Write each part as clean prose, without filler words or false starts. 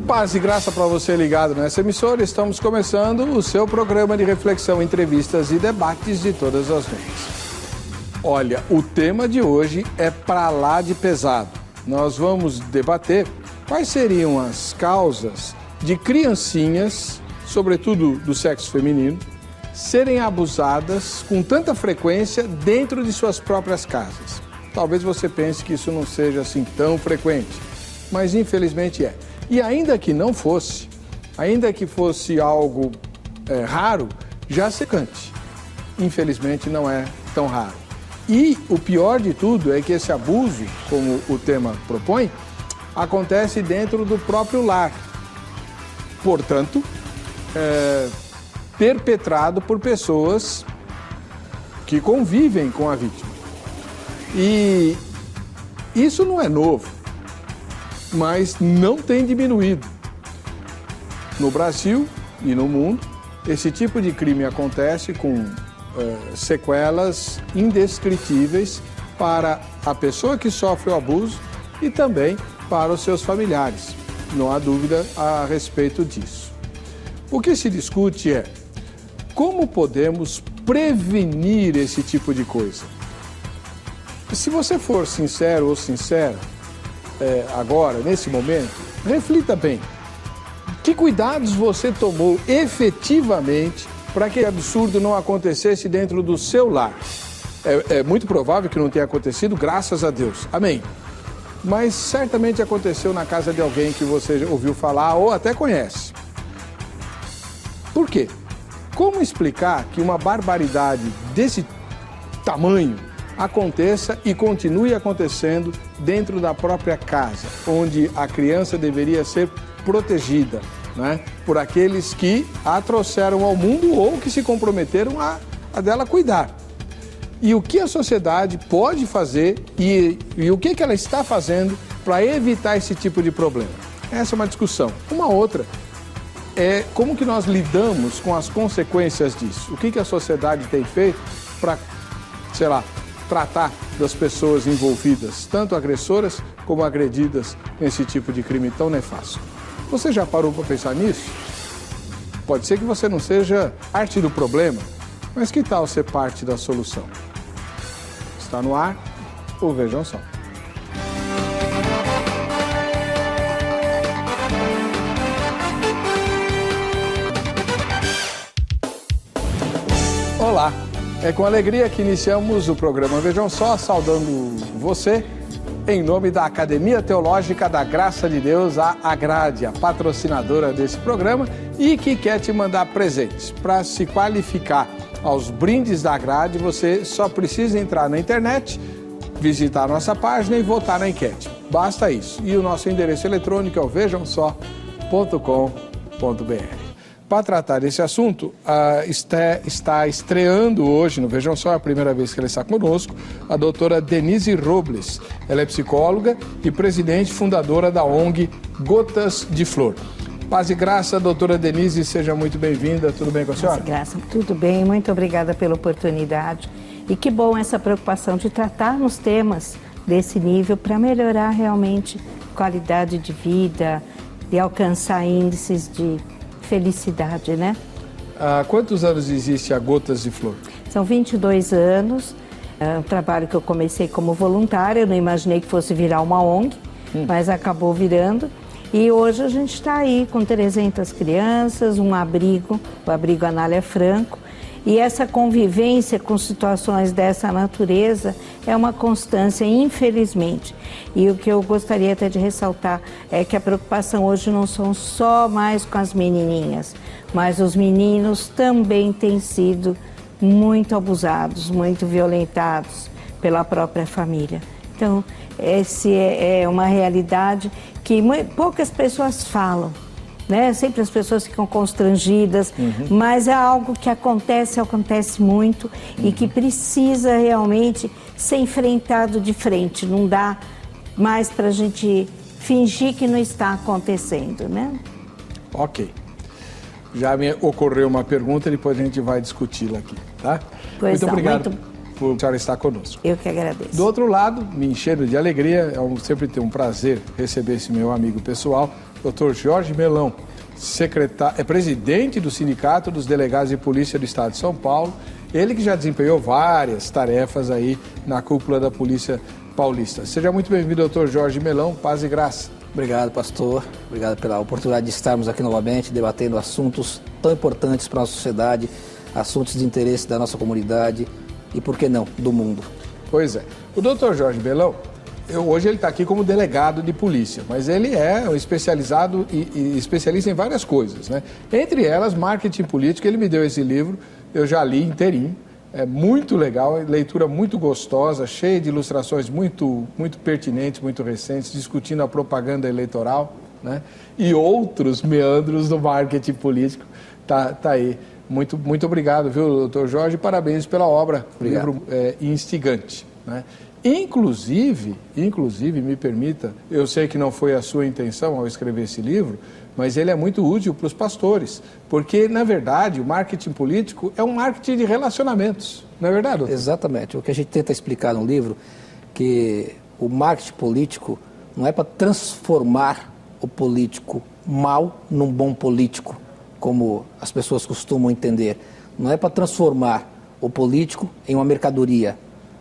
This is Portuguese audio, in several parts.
Paz e graça para você ligado nessa emissora. Estamos começando o seu programa de reflexão, entrevistas e debates de todas as noites. Olha, o tema de hoje é pra lá de pesado. Nós vamos debater quais seriam as causas de criancinhas, sobretudo do sexo feminino, serem abusadas com tanta frequência dentro de suas próprias casas. Talvez você pense que isso não seja assim tão frequente, mas infelizmente é. E ainda que não fosse, ainda que fosse algo raro, já secante. Infelizmente não é tão raro. E o pior de tudo é que esse abuso, como o tema propõe, acontece dentro do próprio lar. Portanto, perpetrado por pessoas que convivem com a vítima. E isso não é novo, mas não tem diminuído. No Brasil e no mundo, esse tipo de crime acontece com sequelas indescritíveis para a pessoa que sofre o abuso e também para os seus familiares. Não há dúvida a respeito disso. O que se discute é como podemos prevenir esse tipo de coisa. Se você for sincero ou sincera, agora, nesse momento, reflita bem. Que cuidados você tomou efetivamente para que absurdo não acontecesse dentro do seu lar? É muito provável que não tenha acontecido, graças a Deus. Amém. Mas certamente aconteceu na casa de alguém que você ouviu falar ou até conhece. Por quê? Como explicar que uma barbaridade desse tamanho aconteça e continue acontecendo dentro da própria casa, onde a criança deveria ser protegida, né, por aqueles que a trouxeram ao mundo ou que se comprometeram a dela cuidar? E o que a sociedade pode fazer e o que ela está fazendo para evitar esse tipo de problema? Essa é uma discussão. Uma outra é como que nós lidamos com as consequências disso. O que a sociedade tem feito para, sei lá, tratar das pessoas envolvidas, tanto agressoras como agredidas nesse tipo de crime tão nefasto. Você já parou para pensar nisso? Pode ser que você não seja parte do problema, mas que tal ser parte da solução? Está no ar o Vejam Só. Olá! É com alegria que iniciamos o programa Vejam Só, saudando você em nome da Academia Teológica da Graça de Deus, a Agrade, a patrocinadora desse programa e que quer te mandar presentes. Para se qualificar aos brindes da Agrade, você só precisa entrar na internet, visitar a nossa página e votar na enquete. Basta isso. E o nosso endereço eletrônico é o vejamsó.com.br. Para tratar desse assunto, está estreando hoje no Vejam Só, é a primeira vez que ela está conosco, a doutora Denise Robles. Ela é psicóloga e presidente fundadora da ONG Gotas de Flor. Paz e graça, doutora Denise, seja muito bem-vinda. Tudo bem com a senhora? Paz e graça, tudo bem, muito obrigada pela oportunidade. E que bom essa preocupação de tratarmos temas desse nível para melhorar realmente a qualidade de vida e alcançar índices de felicidade, né? Há quantos anos existe a Gotas de Flor? São 22 anos, é um trabalho que eu comecei como voluntária, eu não imaginei que fosse virar uma ONG, mas acabou virando. E hoje a gente está aí com 300 crianças, um abrigo, o abrigo Anália Franco, e essa convivência com situações dessa natureza é uma constância, infelizmente. E o que eu gostaria até de ressaltar é que a preocupação hoje não são só mais com as menininhas, mas os meninos também têm sido muito abusados, muito violentados pela própria família. Então, essa é uma realidade que poucas pessoas falam. Né? Sempre as pessoas ficam constrangidas, mas é algo que acontece muito e que precisa realmente ser enfrentado de frente. Não dá mais para a gente fingir que não está acontecendo, né? Ok. Já me ocorreu uma pergunta, depois a gente vai discuti-la aqui, tá? Muito obrigado por a senhora estar conosco. Eu que agradeço. Do outro lado, me enchendo de alegria, sempre tem um prazer receber esse meu amigo pessoal, Dr. Jorge Melão, presidente do Sindicato dos Delegados de Polícia do Estado de São Paulo, ele que já desempenhou várias tarefas aí na cúpula da Polícia Paulista. Seja muito bem-vindo, Dr. Jorge Melão, paz e graça. Obrigado, pastor. Obrigado pela oportunidade de estarmos aqui novamente debatendo assuntos tão importantes para a nossa sociedade, assuntos de interesse da nossa comunidade e, por que não, do mundo. Pois é. O Dr. Jorge Melão, hoje ele está aqui como delegado de polícia, mas ele é um especializado e especialista em várias coisas, né? Entre elas, marketing político. Ele me deu esse livro, eu já li inteirinho, é muito legal, leitura muito gostosa, cheia de ilustrações muito pertinentes, muito recentes, discutindo a propaganda eleitoral, né? E outros meandros do marketing político. Tá aí. Muito obrigado, viu, doutor Jorge? Parabéns pela obra. Obrigado. Livro instigante, né? Inclusive, me permita, eu sei que não foi a sua intenção ao escrever esse livro, mas ele é muito útil para os pastores, porque, na verdade, o marketing político é um marketing de relacionamentos, não é verdade, doutor? Exatamente. O que a gente tenta explicar no livro, que o marketing político não é para transformar o político mal num bom político, como as pessoas costumam entender. Não é para transformar o político em uma mercadoria.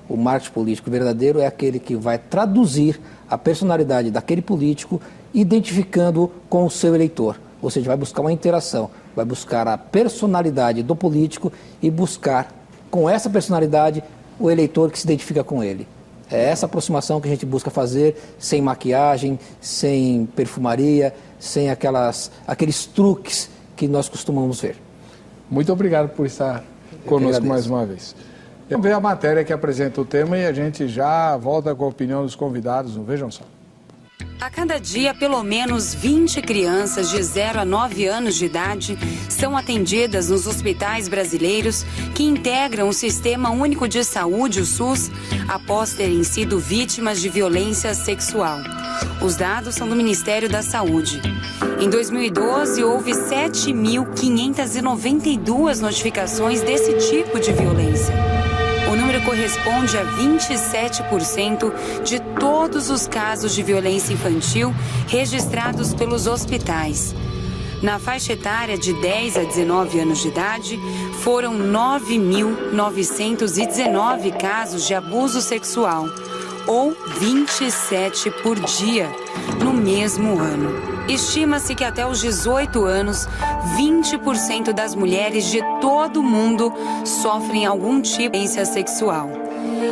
O marketing político verdadeiro é aquele que vai traduzir a personalidade daquele político, identificando com o seu eleitor. Ou seja, vai buscar uma interação, vai buscar a personalidade do político e buscar, com essa personalidade, o eleitor que se identifica com ele. É essa aproximação que a gente busca fazer, sem maquiagem, sem perfumaria, sem aqueles truques que nós costumamos ver. Muito obrigado por estar conosco mais uma vez. Vamos ver a matéria que apresenta o tema e a gente já volta com a opinião dos convidados. Vejam só. A cada dia, pelo menos 20 crianças de 0 a 9 anos de idade são atendidas nos hospitais brasileiros que integram o Sistema Único de Saúde, o SUS, após terem sido vítimas de violência sexual. Os dados são do Ministério da Saúde. Em 2012, houve 7.592 notificações desse tipo de violência. O número corresponde a 27% de todos os casos de violência infantil registrados pelos hospitais. Na faixa etária de 10 a 19 anos de idade, foram 9.919 casos de abuso sexual, ou 27 por dia, no mesmo ano. Estima-se que até os 18 anos, 20% das mulheres de todo o mundo sofrem algum tipo de violência sexual.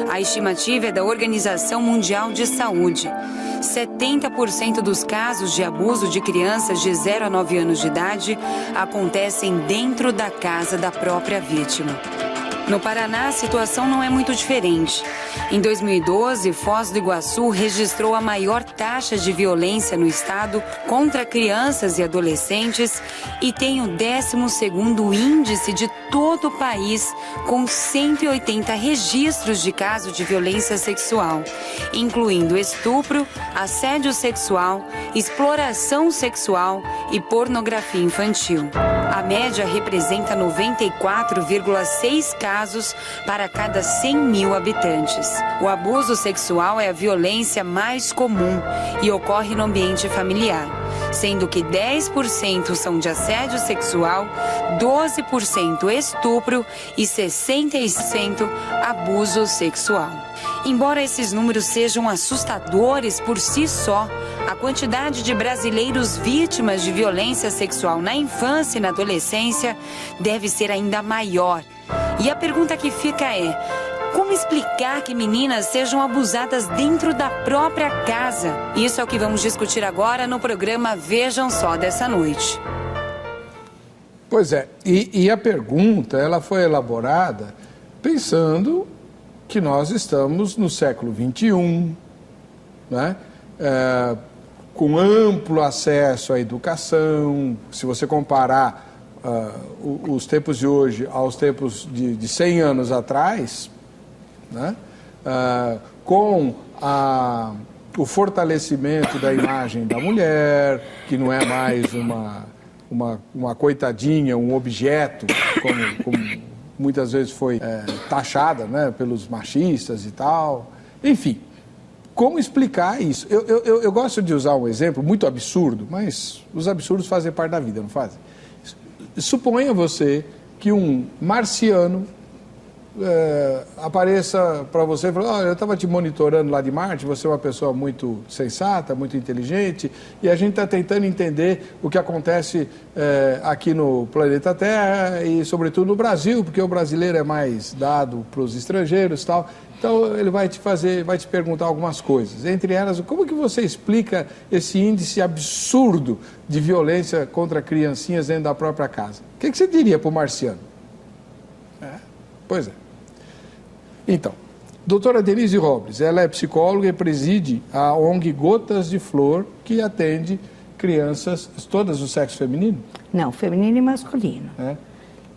A estimativa é da Organização Mundial de Saúde. 70% dos casos de abuso de crianças de 0 a 9 anos de idade acontecem dentro da casa da própria vítima. No Paraná, a situação não é muito diferente. Em 2012, Foz do Iguaçu registrou a maior taxa de violência no estado contra crianças e adolescentes e tem o 12º índice de todo o país, com 180 registros de casos de violência sexual, incluindo estupro, assédio sexual, exploração sexual e pornografia infantil. A média representa 94,6 casos para cada 100 mil habitantes. O abuso sexual é a violência mais comum e ocorre no ambiente familiar, sendo que 10% são de assédio sexual, 12% estupro e 60% abuso sexual. Embora esses números sejam assustadores por si só, a quantidade de brasileiros vítimas de violência sexual na infância e na adolescência deve ser ainda maior. E a pergunta que fica é: como explicar que meninas sejam abusadas dentro da própria casa? Isso é o que vamos discutir agora no programa Vejam Só dessa noite. Pois é, e a pergunta ela foi elaborada pensando que nós estamos no século XXI, né? Com amplo acesso à educação. Se você comparar os tempos de hoje aos tempos de 100 anos atrás, né? Com o fortalecimento da imagem da mulher, que não é mais uma coitadinha, um objeto, como muitas vezes foi taxada, né, pelos machistas e tal. Enfim, como explicar isso. Eu gosto de usar um exemplo muito absurdo, mas os absurdos fazem parte da vida, não fazem? Suponha você que um marciano apareça para você e fala: eu estava te monitorando lá de Marte, você é uma pessoa muito sensata, muito inteligente, e a gente está tentando entender o que acontece aqui no planeta Terra e, sobretudo, no Brasil, porque o brasileiro é mais dado para os estrangeiros e tal. Então, ele vai te perguntar algumas coisas. Entre elas, como que você explica esse índice absurdo de violência contra criancinhas dentro da própria casa? O que você diria para o marciano? Pois é. Então, doutora Denise Robles, ela é psicóloga e preside a ONG Gotas de Flor, que atende crianças, todas do sexo feminino? Não, feminino e masculino.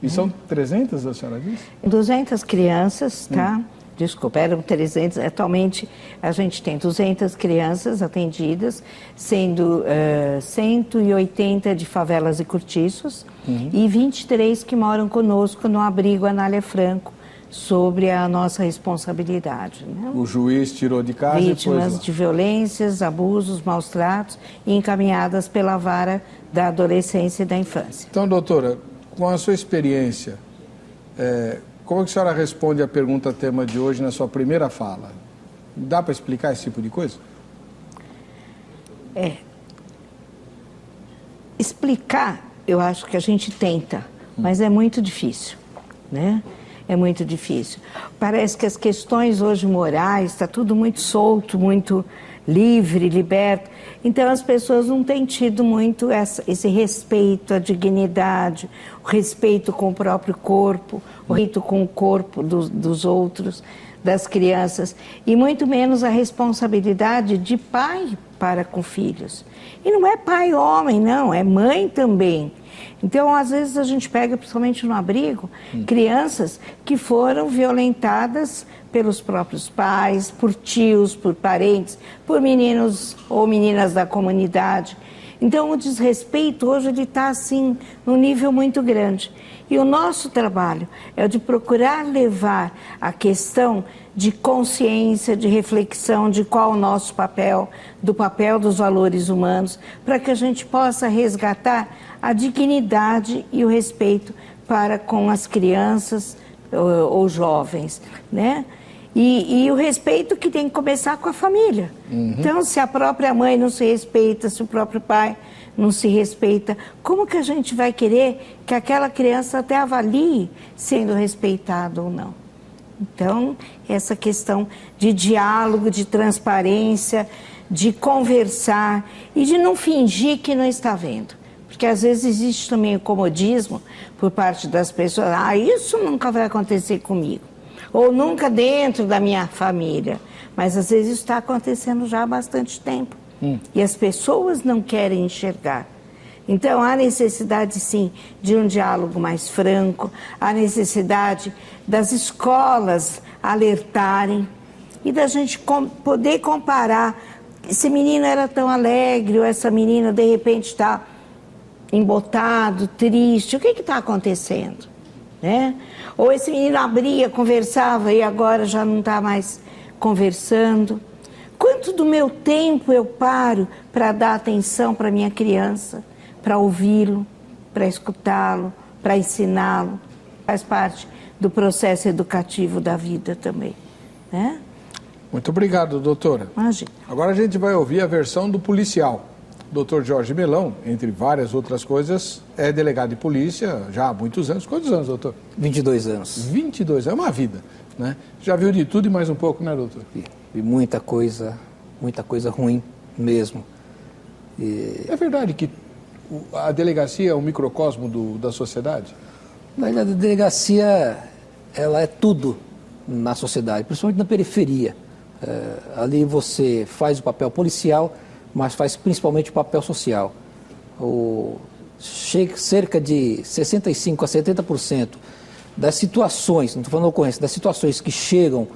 E são 300, a senhora disse? 200 crianças, tá? Desculpa, eram 300. Atualmente, a gente tem 200 crianças atendidas, sendo 180 de favelas e cortiços e 23 que moram conosco no abrigo Anália Franco, sobre a nossa responsabilidade. Né? O juiz tirou de casa vítimas e de violências, abusos, maus tratos e encaminhadas pela vara da adolescência e da infância. Então, doutora, com a sua experiência, como é que a senhora responde a pergunta tema de hoje na sua primeira fala? Dá para explicar esse tipo de coisa? Explicar, eu acho que a gente tenta, mas é muito difícil, né? É muito difícil. Parece que as questões hoje morais, está tudo muito solto, muito livre, liberto. Então as pessoas não têm tido muito esse respeito à dignidade, o respeito com o próprio corpo, o respeito com o corpo dos outros, das crianças, e muito menos a responsabilidade de pai para com filhos. E não é pai homem, não, é mãe também. Então, às vezes, a gente pega, principalmente no abrigo, crianças que foram violentadas pelos próprios pais, por tios, por parentes, por meninos ou meninas da comunidade. Então, o desrespeito hoje ele está, assim, num nível muito grande. E o nosso trabalho é o de procurar levar a questão de consciência, de reflexão de qual o nosso papel, do papel dos valores humanos, para que a gente possa resgatar a dignidade e o respeito para com as crianças ou jovens, né? E o respeito que tem que começar com a família. Então, se a própria mãe não se respeita, se o próprio pai não se respeita, como que a gente vai querer que aquela criança até avalie sendo respeitada ou não? Então, essa questão de diálogo, de transparência, de conversar e de não fingir que não está vendo. Porque às vezes existe também o comodismo por parte das pessoas. Isso nunca vai acontecer comigo. Ou nunca dentro da minha família. Mas às vezes isso está acontecendo já há bastante tempo. E as pessoas não querem enxergar. Então há necessidade sim de um diálogo mais franco, há necessidade das escolas alertarem e da gente poder comparar. Esse menino era tão alegre, ou essa menina de repente está embotado, triste, o que está acontecendo? Né? Ou esse menino abria, conversava e agora já não está mais conversando. Quanto do meu tempo eu paro para dar atenção para minha criança, para ouvi-lo, para escutá-lo, para ensiná-lo? Faz parte do processo educativo da vida também, né? Muito obrigado, doutora. Imagina. Agora a gente vai ouvir a versão do policial. Dr. Jorge Melão, entre várias outras coisas, é delegado de polícia já há muitos anos. Quantos anos, doutor? 22 anos. 22, é uma vida, né? Já viu de tudo e mais um pouco, né, doutor? Vi muita coisa ruim mesmo. É verdade que a delegacia é um microcosmo da sociedade? Na verdade, a delegacia, ela é tudo na sociedade, principalmente na periferia. Ali você faz o papel policial, mas faz principalmente o papel social. Cerca de 65% a 70% das situações, não estou falando da ocorrência, das situações que chegam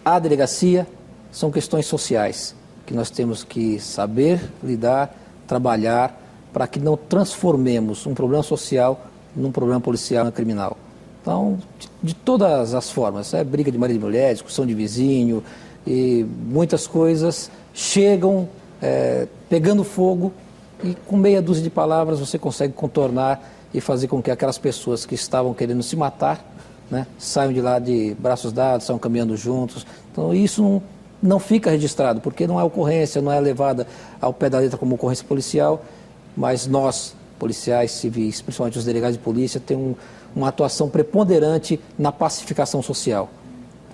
à delegacia são questões sociais, que nós temos que saber lidar, trabalhar, para que não transformemos um problema social num problema policial e criminal. Então, de todas as formas, briga de marido e mulher, discussão de vizinho, e muitas coisas chegam pegando fogo e com meia dúzia de palavras você consegue contornar e fazer com que aquelas pessoas que estavam querendo se matar, né, saiam de lá de braços dados, saiam caminhando juntos. Então isso não fica registrado, porque não é ocorrência, não é levada ao pé da letra como ocorrência policial, mas nós, policiais civis, principalmente os delegados de polícia, têm uma atuação preponderante na pacificação social.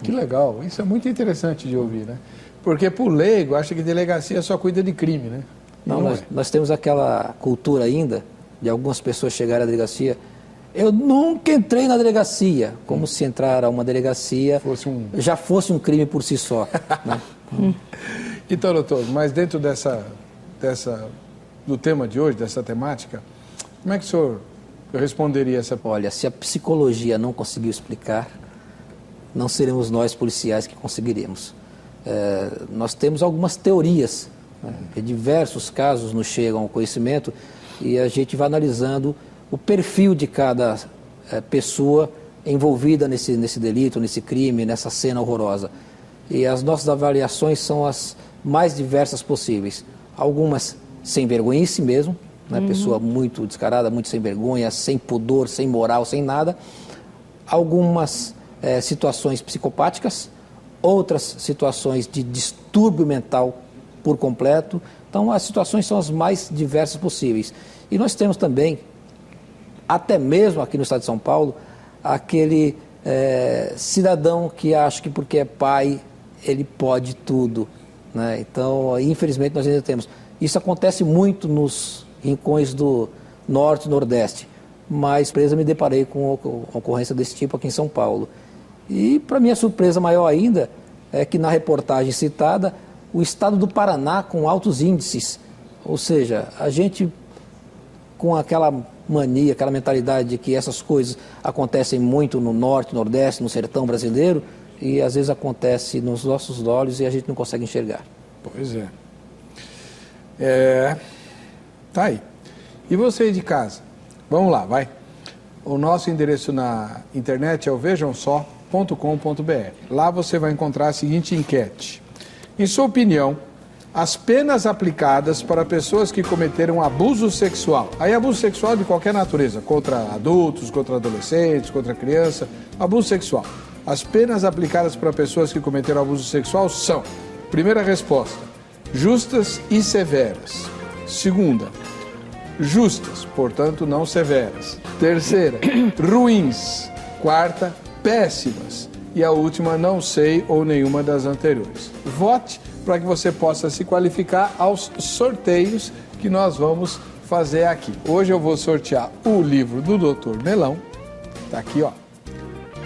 Que legal, isso é muito interessante de ouvir, né? Porque por leigo acha que delegacia só cuida de crime, né? Não, nós temos aquela cultura ainda de algumas pessoas chegarem à delegacia. Eu nunca entrei na delegacia, como se entrar a uma delegacia já fosse um crime por si só. Né? Então, doutor, mas dentro do tema de hoje, dessa temática, como é que o senhor responderia essa pergunta? Olha, se a psicologia não conseguiu explicar, não seremos nós policiais que conseguiremos. Nós temos algumas teorias, né? Diversos casos nos chegam ao conhecimento e a gente vai analisando o perfil de cada pessoa envolvida nesse delito, nesse crime, nessa cena horrorosa. E as nossas avaliações são as mais diversas possíveis. Algumas sem vergonhice mesmo, né? Pessoa muito descarada, muito sem vergonha, sem pudor, sem moral, sem nada. Algumas situações psicopáticas, outras situações de distúrbio mental por completo. Então as situações são as mais diversas possíveis. E nós temos também, até mesmo aqui no estado de São Paulo, aquele cidadão que acha que porque é pai ele pode tudo, né? Então, infelizmente, nós ainda temos. Isso acontece muito nos rincões do Norte e Nordeste, mas me deparei com ocorrência desse tipo aqui em São Paulo. E, para minha surpresa maior ainda, é que na reportagem citada, o estado do Paraná com altos índices, ou seja, a gente com aquela mania, aquela mentalidade de que essas coisas acontecem muito no Norte, Nordeste, no sertão brasileiro, e às vezes acontece nos nossos olhos e a gente não consegue enxergar. Pois tá aí. E você aí de casa? Vamos lá, vai. O nosso endereço na internet é o vejamsó.com.br. Lá você vai encontrar a seguinte enquete. Em sua opinião, as penas aplicadas para pessoas que cometeram abuso sexual, aí abuso sexual de qualquer natureza, contra adultos, contra adolescentes, contra criança, abuso sexual. As penas aplicadas para pessoas que cometeram abuso sexual são, primeira resposta, justas e severas. Segunda, justas, portanto não severas. Terceira, ruins. Quarta, péssimas. E a última, não sei ou nenhuma das anteriores. Vote para que você possa se qualificar aos sorteios que nós vamos fazer aqui. Hoje eu vou sortear o livro do Dr. Melão, tá aqui, ó,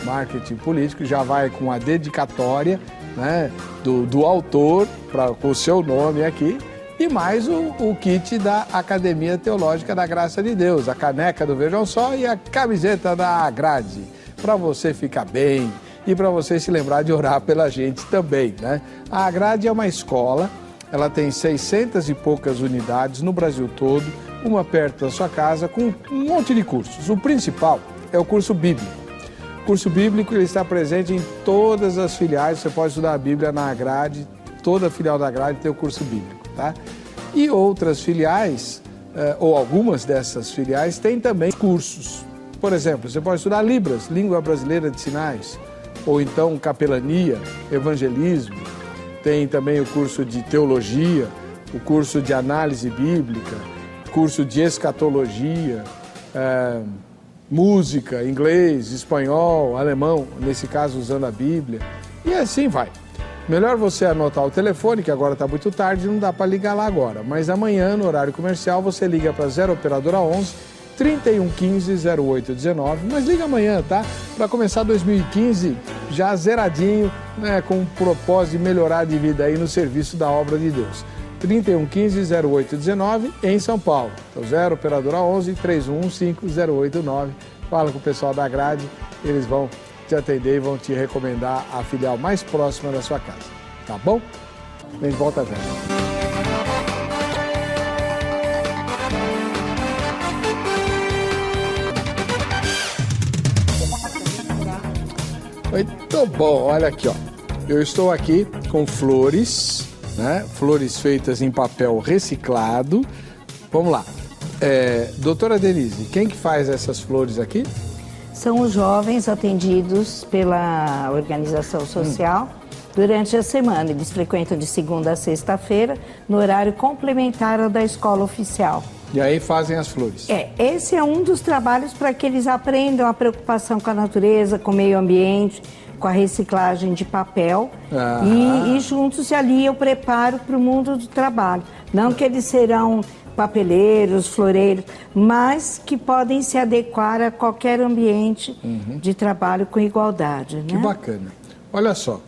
Marketing Político, já vai com a dedicatória, né, do autor, com o seu nome aqui, e mais o kit da Academia Teológica da Graça de Deus, a caneca do Vejam Só e a camiseta da Grade, para você ficar bem e para você se lembrar de orar pela gente também, né? A Grade é uma escola, ela tem 600 e poucas unidades no Brasil todo, uma perto da sua casa, com um monte de cursos. O principal é o curso bíblico. O curso bíblico ele está presente em todas as filiais, você pode estudar a Bíblia na Grade, toda filial da Grade tem o curso bíblico, tá? E outras filiais, ou algumas dessas filiais, têm também cursos. Por exemplo, você pode estudar Libras, Língua Brasileira de Sinais, ou então capelania, evangelismo, tem também o curso de teologia, o curso de análise bíblica, curso de escatologia, música, inglês, espanhol, alemão, nesse caso usando a Bíblia, e assim vai. Melhor você anotar o telefone, que agora está muito tarde, não dá para ligar lá agora, mas amanhã, no horário comercial, você liga para 0 Operadora 11 3115 0819, mas liga amanhã, tá? Para começar 2015 já zeradinho, né, com o propósito de melhorar de vida aí no serviço da obra de Deus. 3115 0819 em São Paulo. Então 0 Operadora 11 3115 0819. Fala com o pessoal da Grade, eles vão te atender e vão te recomendar a filial mais próxima da sua casa. Tá bom? A gente volta já. Muito bom, olha aqui, ó. eu estou aqui com flores, né? Flores feitas em papel reciclado. Vamos lá. Doutora Denise, quem que faz essas flores aqui? São os jovens atendidos pela organização social durante a semana. Eles frequentam de segunda a sexta-feira, no horário complementar ao da escola oficial. E aí fazem as flores. Esse é um dos trabalhos para que eles aprendam a preocupação com a natureza, com o meio ambiente, com a reciclagem de papel. E juntos ali eu preparo para o mundo do trabalho. Não que eles serão papeleiros, floreiros, mas que podem se adequar a qualquer ambiente de trabalho com igualdade. Que né? bacana. Olha só,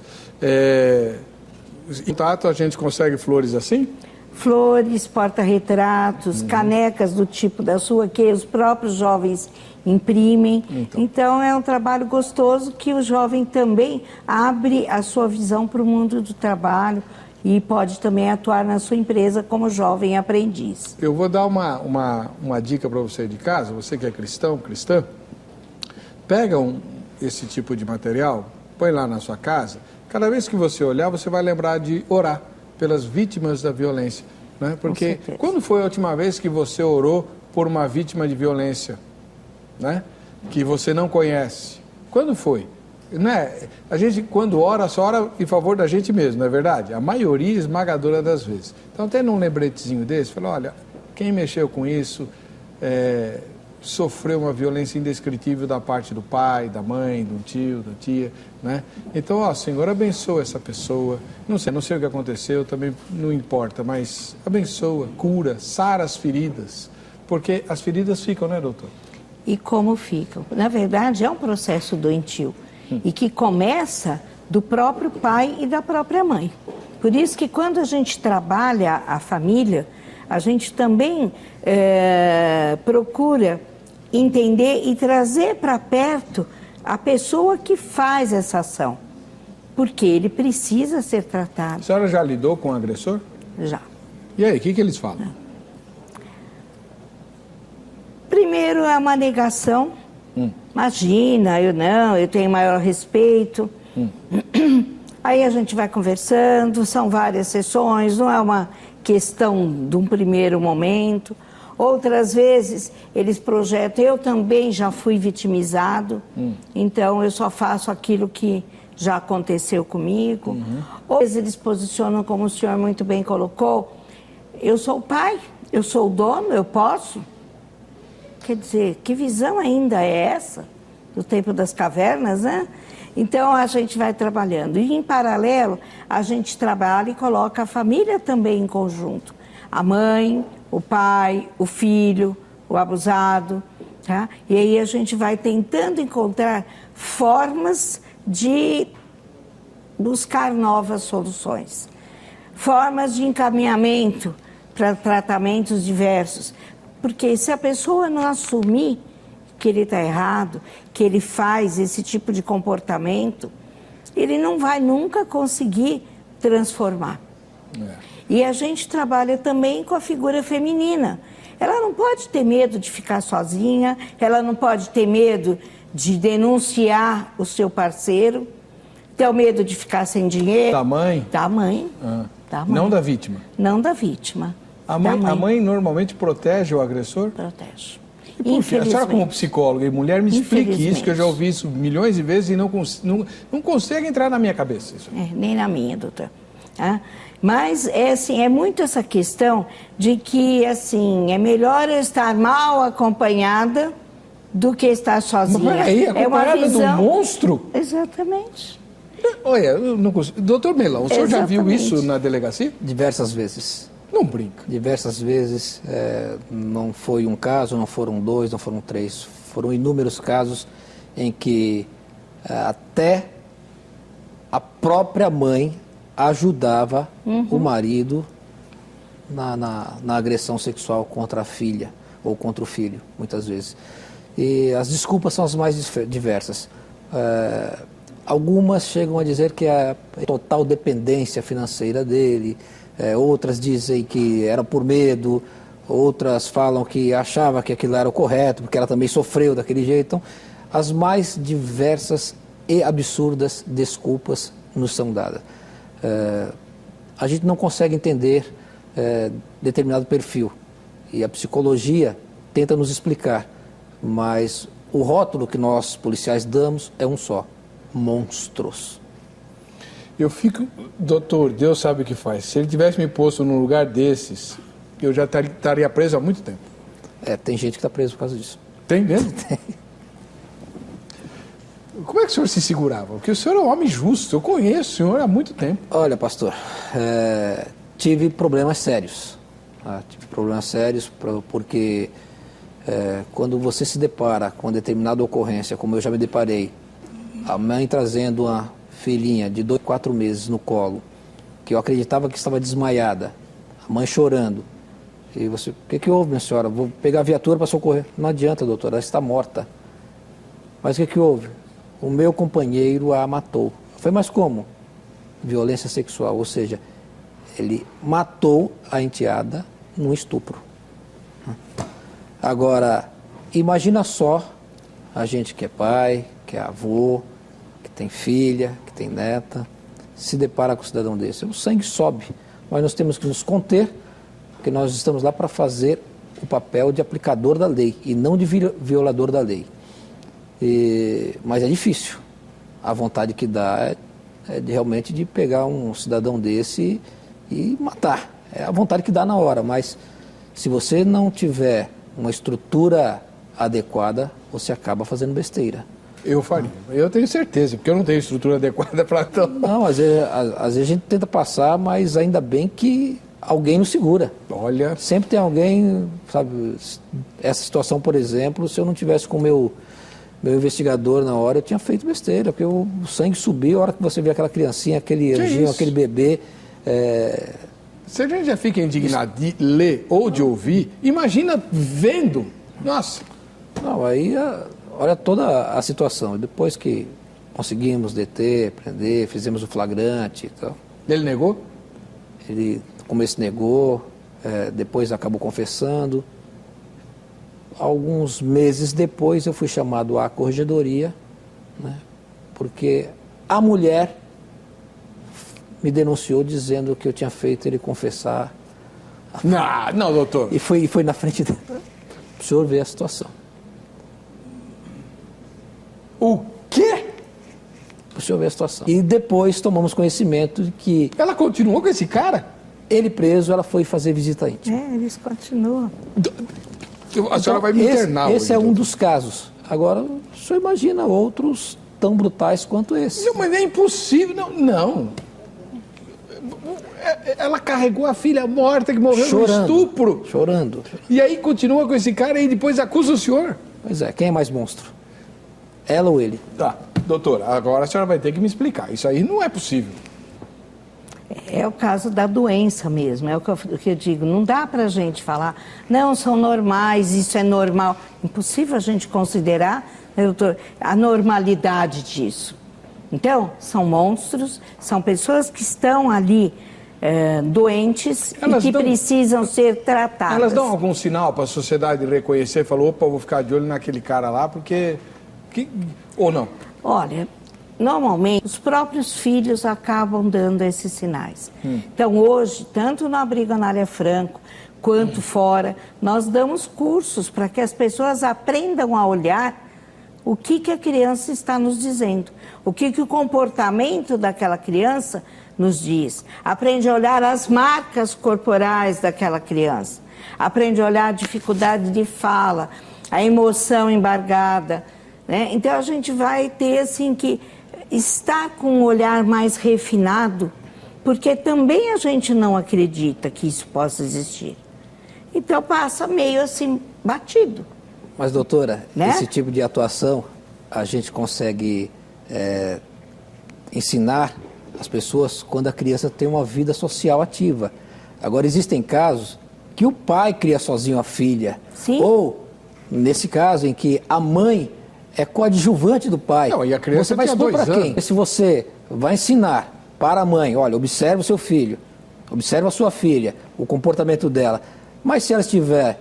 em contato a gente consegue flores assim? Flores, porta-retratos, canecas do tipo da sua, que os próprios jovens imprimem. Então é um trabalho gostoso que o jovem também abre a sua visão para o mundo do trabalho e pode também atuar na sua empresa como jovem aprendiz. Eu vou dar uma dica para você de casa, você que é cristão, cristã, pega esse tipo de material, põe lá na sua casa, cada vez que você olhar, você vai lembrar de orar pelas vítimas da violência, né? Porque quando foi a última vez que você orou por uma vítima de violência, né? Que você não conhece? Quando foi? Né? A gente, quando ora, só ora em favor da gente mesmo, não é verdade? A maioria esmagadora das vezes. Então, tendo um lembretezinho desse, fala, olha, quem mexeu com isso sofreu uma violência indescritível da parte do pai, da mãe, do tio, da tia, né? Então, ó, Senhor, abençoa essa pessoa. Não sei o que aconteceu, também não importa, mas abençoa, cura, sara as feridas, porque as feridas ficam, né, doutor? E como ficam? Na verdade, é um processo doentio e que começa do próprio pai e da própria mãe. Por isso que quando a gente trabalha a família, a gente também procura entender e trazer para perto a pessoa que faz essa ação, porque ele precisa ser tratado. A senhora já lidou com o agressor? Já. E aí, o que eles falam? Primeiro é uma negação. Imagina, eu tenho maior respeito. Aí a gente vai conversando, são várias sessões, não é uma questão de um primeiro momento. Outras vezes eles projetam, eu também já fui vitimizado, então eu só faço aquilo que já aconteceu comigo. Ou eles posicionam, como o senhor muito bem colocou, eu sou o pai, eu sou o dono, eu posso. Quer dizer, que visão ainda é essa? Do tempo das cavernas, né? Então a gente vai trabalhando. E em paralelo, a gente trabalha e coloca a família também em conjunto. A mãe, o pai, o filho, o abusado, tá? E aí a gente vai tentando encontrar formas de buscar novas soluções. Formas de encaminhamento para tratamentos diversos. Porque se a pessoa não assumir que ele está errado, que ele faz esse tipo de comportamento, ele não vai nunca conseguir transformar. E a gente trabalha também com a figura feminina. Ela não pode ter medo de ficar sozinha, ela não pode ter medo de denunciar o seu parceiro, ter o medo de ficar sem dinheiro. Da mãe? Da mãe. Da mãe. Não da vítima? Não da vítima. A mãe normalmente protege o agressor? Protege. E por quê? A senhora, como psicóloga e mulher, me explique isso, que eu já ouvi isso milhões de vezes e não consegue entrar na minha cabeça. Isso. Nem na minha, doutor. Mas é muito essa questão de que assim, é melhor eu estar mal acompanhada do que estar sozinha. Mas aí, acompanhada do monstro? Exatamente. Olha, eu não consigo. Doutor Melão, o senhor já viu isso na delegacia? Diversas vezes. Não brinca. Diversas vezes, não foi um caso, não foram dois, não foram três. Foram inúmeros casos em que até a própria mãe ajudava o marido na agressão sexual contra a filha ou contra o filho, muitas vezes. E as desculpas são as mais diversas. Algumas chegam a dizer que é a total dependência financeira dele, outras dizem que era por medo, outras falam que achava que aquilo era o correto, porque ela também sofreu daquele jeito. Então, as mais diversas e absurdas desculpas nos são dadas. A gente não consegue entender determinado perfil. E a psicologia tenta nos explicar. Mas o rótulo que nós, policiais, damos é um só: monstros. Eu fico... Doutor, Deus sabe o que faz. Se ele tivesse me posto num lugar desses, eu já estaria preso há muito tempo. Tem gente que está preso por causa disso. Tem mesmo? Tem. Como é que o senhor se segurava? Porque o senhor é um homem justo, eu conheço o senhor há muito tempo. Olha, pastor, tive problemas sérios. Tive problemas sérios porque quando você se depara com determinada ocorrência, como eu já me deparei, a mãe trazendo uma filhinha de 2, 4 meses no colo, que eu acreditava que estava desmaiada, a mãe chorando, e você, o que houve, minha senhora? Vou pegar a viatura para socorrer. Não adianta, doutora, ela está morta. Mas o que houve? O meu companheiro a matou. Foi, mas como? Violência sexual, ou seja, ele matou a enteada num estupro. Agora, imagina só a gente que é pai, que é avô, que tem filha, que tem neta, se depara com um cidadão desse. O sangue sobe, mas nós temos que nos conter, porque nós estamos lá para fazer o papel de aplicador da lei e não de violador da lei. Mas é difícil. A vontade que dá é realmente de pegar um cidadão desse e matar. É a vontade que dá na hora, mas se você não tiver uma estrutura adequada, você acaba fazendo besteira. Eu faria. Eu tenho certeza, porque eu não tenho estrutura adequada para tal. Não, às vezes a gente tenta passar, mas ainda bem que alguém nos segura. Olha... Sempre tem alguém, sabe, essa situação, por exemplo, se eu não tivesse com o meu investigador na hora, eu tinha feito besteira, porque o sangue subiu, a hora que você vê aquela criancinha, aquele anjinho, aquele bebê... Se a gente já fica indignado de ler ou de ouvir, imagina vendo. Nossa! Não, aí olha toda a situação. Depois que conseguimos deter, prender, fizemos o flagrante e tal. Ele negou? Ele no começo negou, depois acabou confessando. Alguns meses depois eu fui chamado à corregedoria, né, porque a mulher me denunciou dizendo que eu tinha feito ele confessar. Não, doutor. E foi na frente dela. O senhor vê a situação. O quê? O senhor vê a situação. E depois tomamos conhecimento de que... Ela continuou com esse cara? Ele preso, ela foi fazer visita íntima. Eles continuam. A senhora vai me internar Esse hoje, é um doutor. dos casos. Agora, o senhor imagina outros tão brutais quanto esse. Não, mas é impossível. Não. Ela carregou a filha morta que morreu no estupro. Chorando. E aí continua com esse cara e depois acusa o senhor. Pois é, quem é mais monstro? Ela ou ele? Tá, doutora, agora a senhora vai ter que me explicar. Isso aí não é possível. É o caso da doença mesmo, é o que eu digo. Não dá para a gente falar, não, são normais, isso é normal. Impossível a gente considerar, né, doutor, a normalidade disso. Então, são monstros, são pessoas que estão ali doentes e que precisam ser tratadas. Elas dão algum sinal para a sociedade reconhecer, falou, opa, eu vou ficar de olho naquele cara lá, porque... Ou não? Olha, normalmente os próprios filhos acabam dando esses sinais. Então hoje, tanto no Abrigo Anália Franco, quanto fora, nós damos cursos para que as pessoas aprendam a olhar o que a criança está nos dizendo, o que o comportamento daquela criança nos diz. Aprende a olhar as marcas corporais daquela criança, aprende a olhar a dificuldade de fala, a emoção embargada, né? Então a gente vai ter assim que estar com um olhar mais refinado, porque também a gente não acredita que isso possa existir. Então passa meio assim batido. Mas doutora, né? Esse tipo de atuação a gente consegue ensinar as pessoas quando a criança tem uma vida social ativa. Agora existem casos que o pai cria sozinho a filha. Sim. Ou, nesse caso, em que a mãe é coadjuvante do pai. Não, e a criança você vai tinha expor 2 para quem? anos. Se você vai ensinar para a mãe, olha, observa o seu filho, observa a sua filha, o comportamento dela. Mas se ela estiver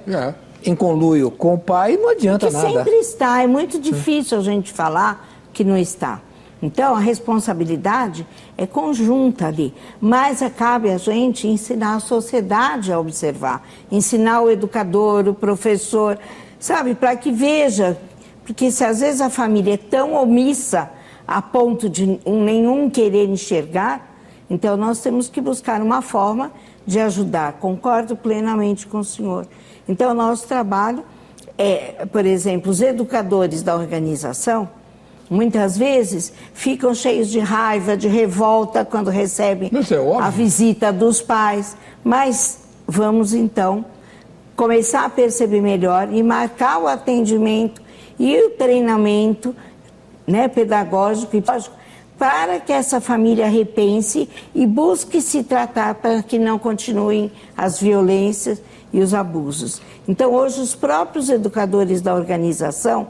em conluio com o pai, não adianta nada. Sempre está, é muito difícil a gente falar que não está. Então, a responsabilidade é conjunta ali, mas cabe a gente ensinar a sociedade a observar, ensinar o educador, o professor, sabe, para que veja, porque se às vezes a família é tão omissa a ponto de nenhum querer enxergar, então nós temos que buscar uma forma de ajudar. Concordo plenamente com o senhor. Então, o nosso trabalho é, por exemplo, os educadores da organização, muitas vezes ficam cheios de raiva, de revolta quando recebem a visita dos pais. Mas vamos então começar a perceber melhor e marcar o atendimento e o treinamento, né, pedagógico e pedagógico, para que essa família repense e busque se tratar para que não continuem as violências e os abusos. Então, hoje, os próprios educadores da organização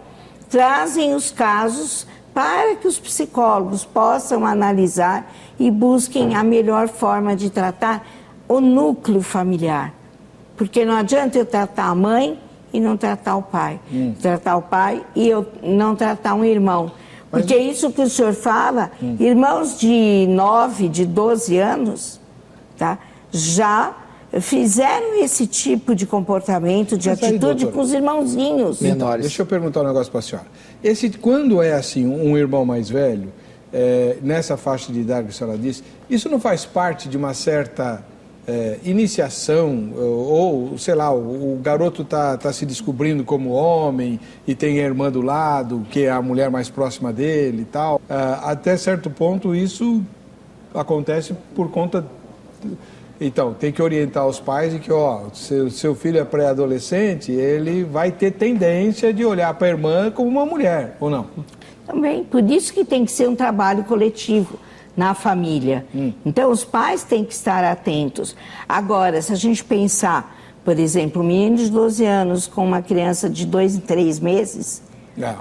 trazem os casos para que os psicólogos possam analisar e busquem a melhor forma de tratar o núcleo familiar. Porque não adianta eu tratar a mãe e não tratar o pai. Tratar o pai e eu não tratar um irmão. Porque isso que o senhor fala, irmãos de 9, de 12 anos, tá, já fizeram esse tipo de comportamento, de atitude com os irmãozinhos menores. Deixa eu perguntar um negócio para a senhora. Quando é assim, um irmão mais velho, nessa faixa de idade que a senhora disse, isso não faz parte de uma certa iniciação, ou sei lá, o garoto está se descobrindo como homem e tem a irmã do lado, que é a mulher mais próxima dele e tal. Até certo ponto isso acontece por conta... Então, tem que orientar os pais de que, seu filho é pré-adolescente, ele vai ter tendência de olhar para a irmã como uma mulher, ou não? Também, por isso que tem que ser um trabalho coletivo na família. Então, os pais têm que estar atentos. Agora, se a gente pensar, por exemplo, um menino de 12 anos com uma criança de 2 e 3 meses...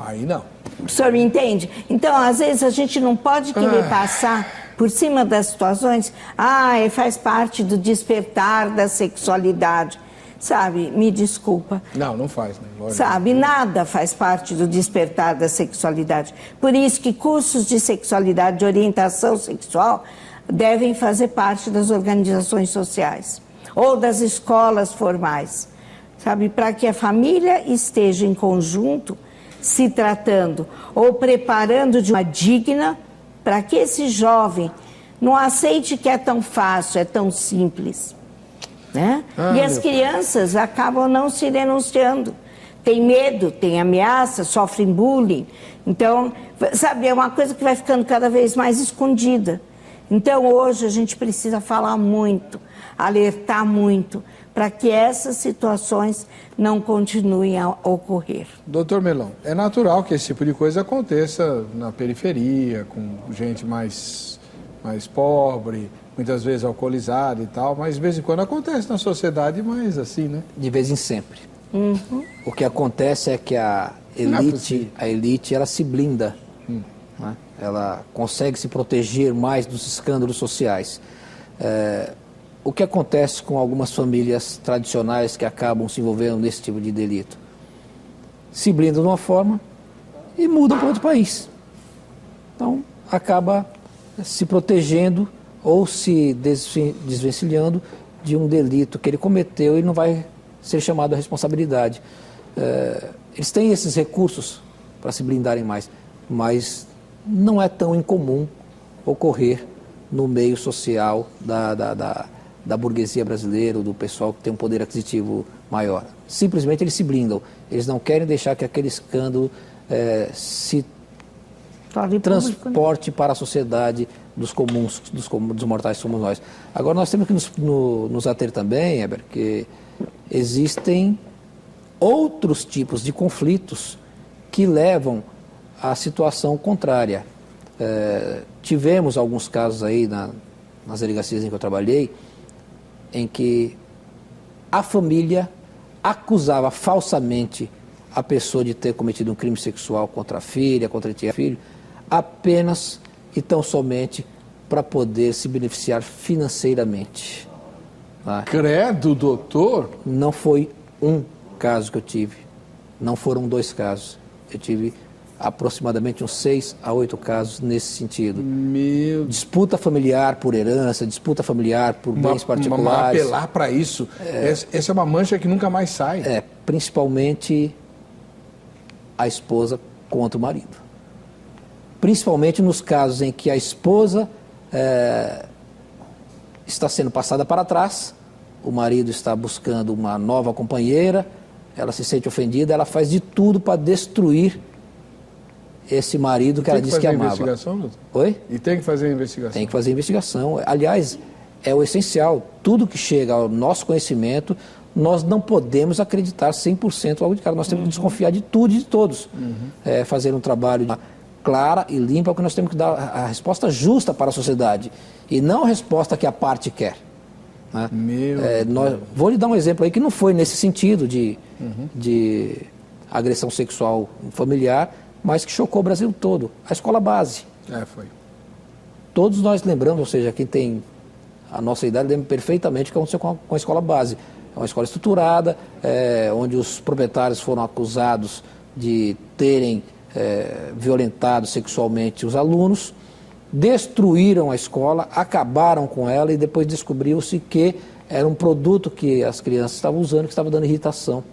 aí não. O senhor me entende? Então, às vezes, a gente não pode querer passar por cima das situações, faz parte do despertar da sexualidade. Sabe, me desculpa. Não faz, né? Lógico. Sabe, nada faz parte do despertar da sexualidade. Por isso que cursos de sexualidade, de orientação sexual, devem fazer parte das organizações sociais ou das escolas formais, sabe, para que a família esteja em conjunto, se tratando ou preparando de uma digna, para que esse jovem não aceite que é tão fácil, é tão simples. Né? E as crianças acabam não se denunciando. Tem medo, tem ameaça, sofrem bullying. Então, sabe, é uma coisa que vai ficando cada vez mais escondida. Então, hoje a gente precisa falar muito, alertar muito, para que essas situações não continuem a ocorrer. Doutor Melão, é natural que esse tipo de coisa aconteça na periferia, com gente mais pobre, muitas vezes alcoolizada e tal, mas de vez em quando acontece na sociedade, mas assim, né? De vez em sempre. O que acontece é que a elite ela se blinda, né? Ela consegue se proteger mais dos escândalos sociais. O que acontece com algumas famílias tradicionais que acabam se envolvendo nesse tipo de delito? Se blindam de uma forma e mudam para outro país. Então, acaba se protegendo ou se desvencilhando de um delito que ele cometeu e não vai ser chamado à responsabilidade. Eles têm esses recursos para se blindarem mais, mas não é tão incomum ocorrer no meio social da burguesia brasileira, do pessoal que tem um poder aquisitivo maior. Simplesmente eles se blindam. Eles não querem deixar que aquele escândalo se transporte para a sociedade dos comuns, dos mortais somos nós. Agora nós temos que nos ater também, Heber, que existem outros tipos de conflitos que levam à situação contrária. Tivemos alguns casos aí nas delegacias em que eu trabalhei, em que a família acusava falsamente a pessoa de ter cometido um crime sexual contra a filha, contra o filho, apenas e tão somente para poder se beneficiar financeiramente. Credo, doutor? Não foi um caso que eu tive, não foram 2 casos. Eu tive aproximadamente uns 6 a 8 casos nesse sentido. Disputa familiar por herança, disputa familiar por bens particulares. Apelar para isso. Essa é uma mancha que nunca mais sai. Principalmente a esposa contra o marido. Principalmente nos casos em que a esposa está sendo passada para trás, o marido está buscando uma nova companheira, ela se sente ofendida, ela faz de tudo para destruir esse marido que ela disse que amava. Tem que fazer a investigação, doutor? Oi? E tem que fazer a investigação? Tem que fazer a investigação. Aliás, é o essencial. Tudo que chega ao nosso conhecimento, nós não podemos acreditar 100% logo de cara. Nós temos que desconfiar de tudo e de todos. Fazer um trabalho clara e limpa, porque nós temos que dar a resposta justa para a sociedade. E não a resposta que a parte quer. Né? Vou lhe dar um exemplo aí que não foi nesse sentido de agressão sexual familiar, mas que chocou o Brasil todo. A escola base. Foi. Todos nós lembramos, ou seja, quem tem a nossa idade lembra perfeitamente o que aconteceu com a escola base. É uma escola estruturada, onde os proprietários foram acusados de terem violentado sexualmente os alunos, destruíram a escola, acabaram com ela e depois descobriu-se que era um produto que as crianças estavam usando, que estava dando irritação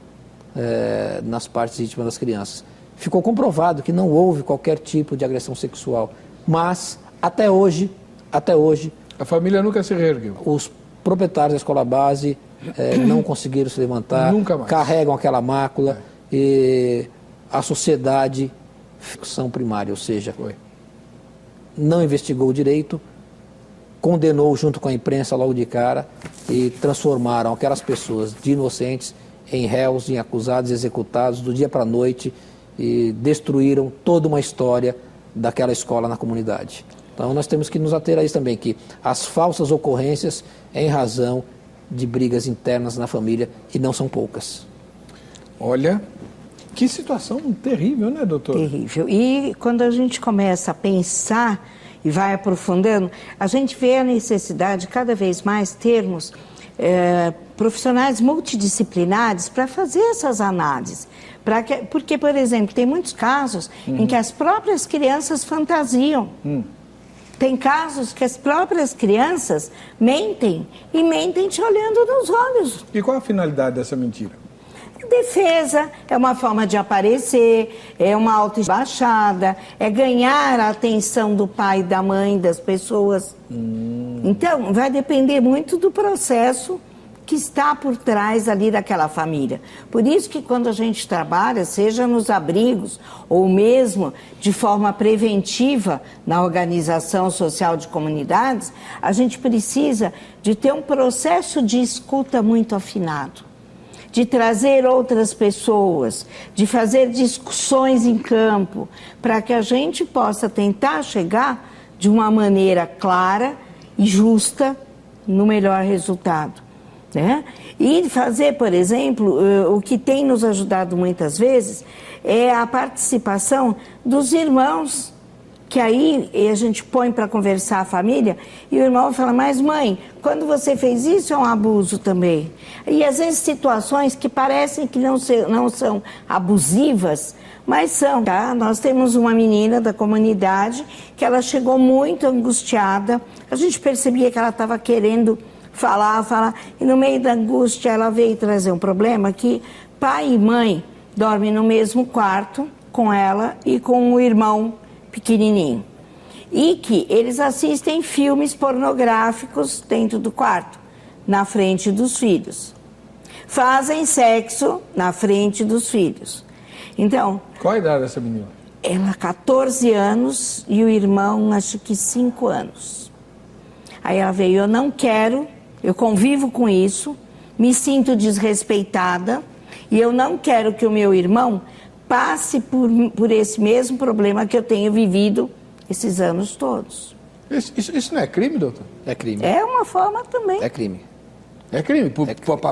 nas partes íntimas das crianças. Ficou comprovado que não houve qualquer tipo de agressão sexual, mas até hoje a família nunca se reergueu. Os proprietários da escola base não conseguiram se levantar, nunca mais. Carregam aquela mácula e a sociedade ficção primária, ou seja, não investigou direito, condenou junto com a imprensa logo de cara e transformaram aquelas pessoas de inocentes em réus, em acusados, executados do dia para a noite e destruíram toda uma história daquela escola na comunidade. Então nós temos que nos ater a isso também, que as falsas ocorrências é em razão de brigas internas na família e não são poucas. Olha, que situação terrível, né, doutor? Terrível. E quando a gente começa a pensar e vai aprofundando, a gente vê a necessidade de cada vez mais termos profissionais multidisciplinares para fazer essas análises. Porque, por exemplo, tem muitos casos em que as próprias crianças fantasiam. Tem casos que as próprias crianças mentem e mentem te olhando nos olhos. E qual a finalidade dessa mentira? Defesa, é uma forma de aparecer, é uma autobaixada, é ganhar a atenção do pai e da mãe, das pessoas. Então, vai depender muito do processo que está por trás ali daquela família. Por isso que quando a gente trabalha, seja nos abrigos ou mesmo de forma preventiva na organização social de comunidades, a gente precisa de ter um processo de escuta muito afinado, de trazer outras pessoas, de fazer discussões em campo, para que a gente possa tentar chegar de uma maneira clara e justa no melhor resultado. Né? E fazer, por exemplo, o que tem nos ajudado muitas vezes é a participação dos irmãos, que aí a gente põe para conversar a família e o irmão fala, mas mãe, quando você fez isso é um abuso também. E às vezes situações que parecem que não são abusivas, mas são. Tá? Nós temos uma menina da comunidade que ela chegou muito angustiada, a gente percebia que ela estava querendo falar, e no meio da angústia ela veio trazer um problema que pai e mãe dormem no mesmo quarto com ela e com o irmão pequenininho. E que eles assistem filmes pornográficos dentro do quarto, na frente dos filhos. Fazem sexo na frente dos filhos. Então... Qual a idade dessa menina? Ela 14 anos e o irmão acho que 5 anos. Aí ela veio, eu não quero... Eu convivo com isso, me sinto desrespeitada e eu não quero que o meu irmão passe por esse mesmo problema que eu tenho vivido esses anos todos. Isso não é crime, doutor? É crime. É uma forma também. É crime. É crime,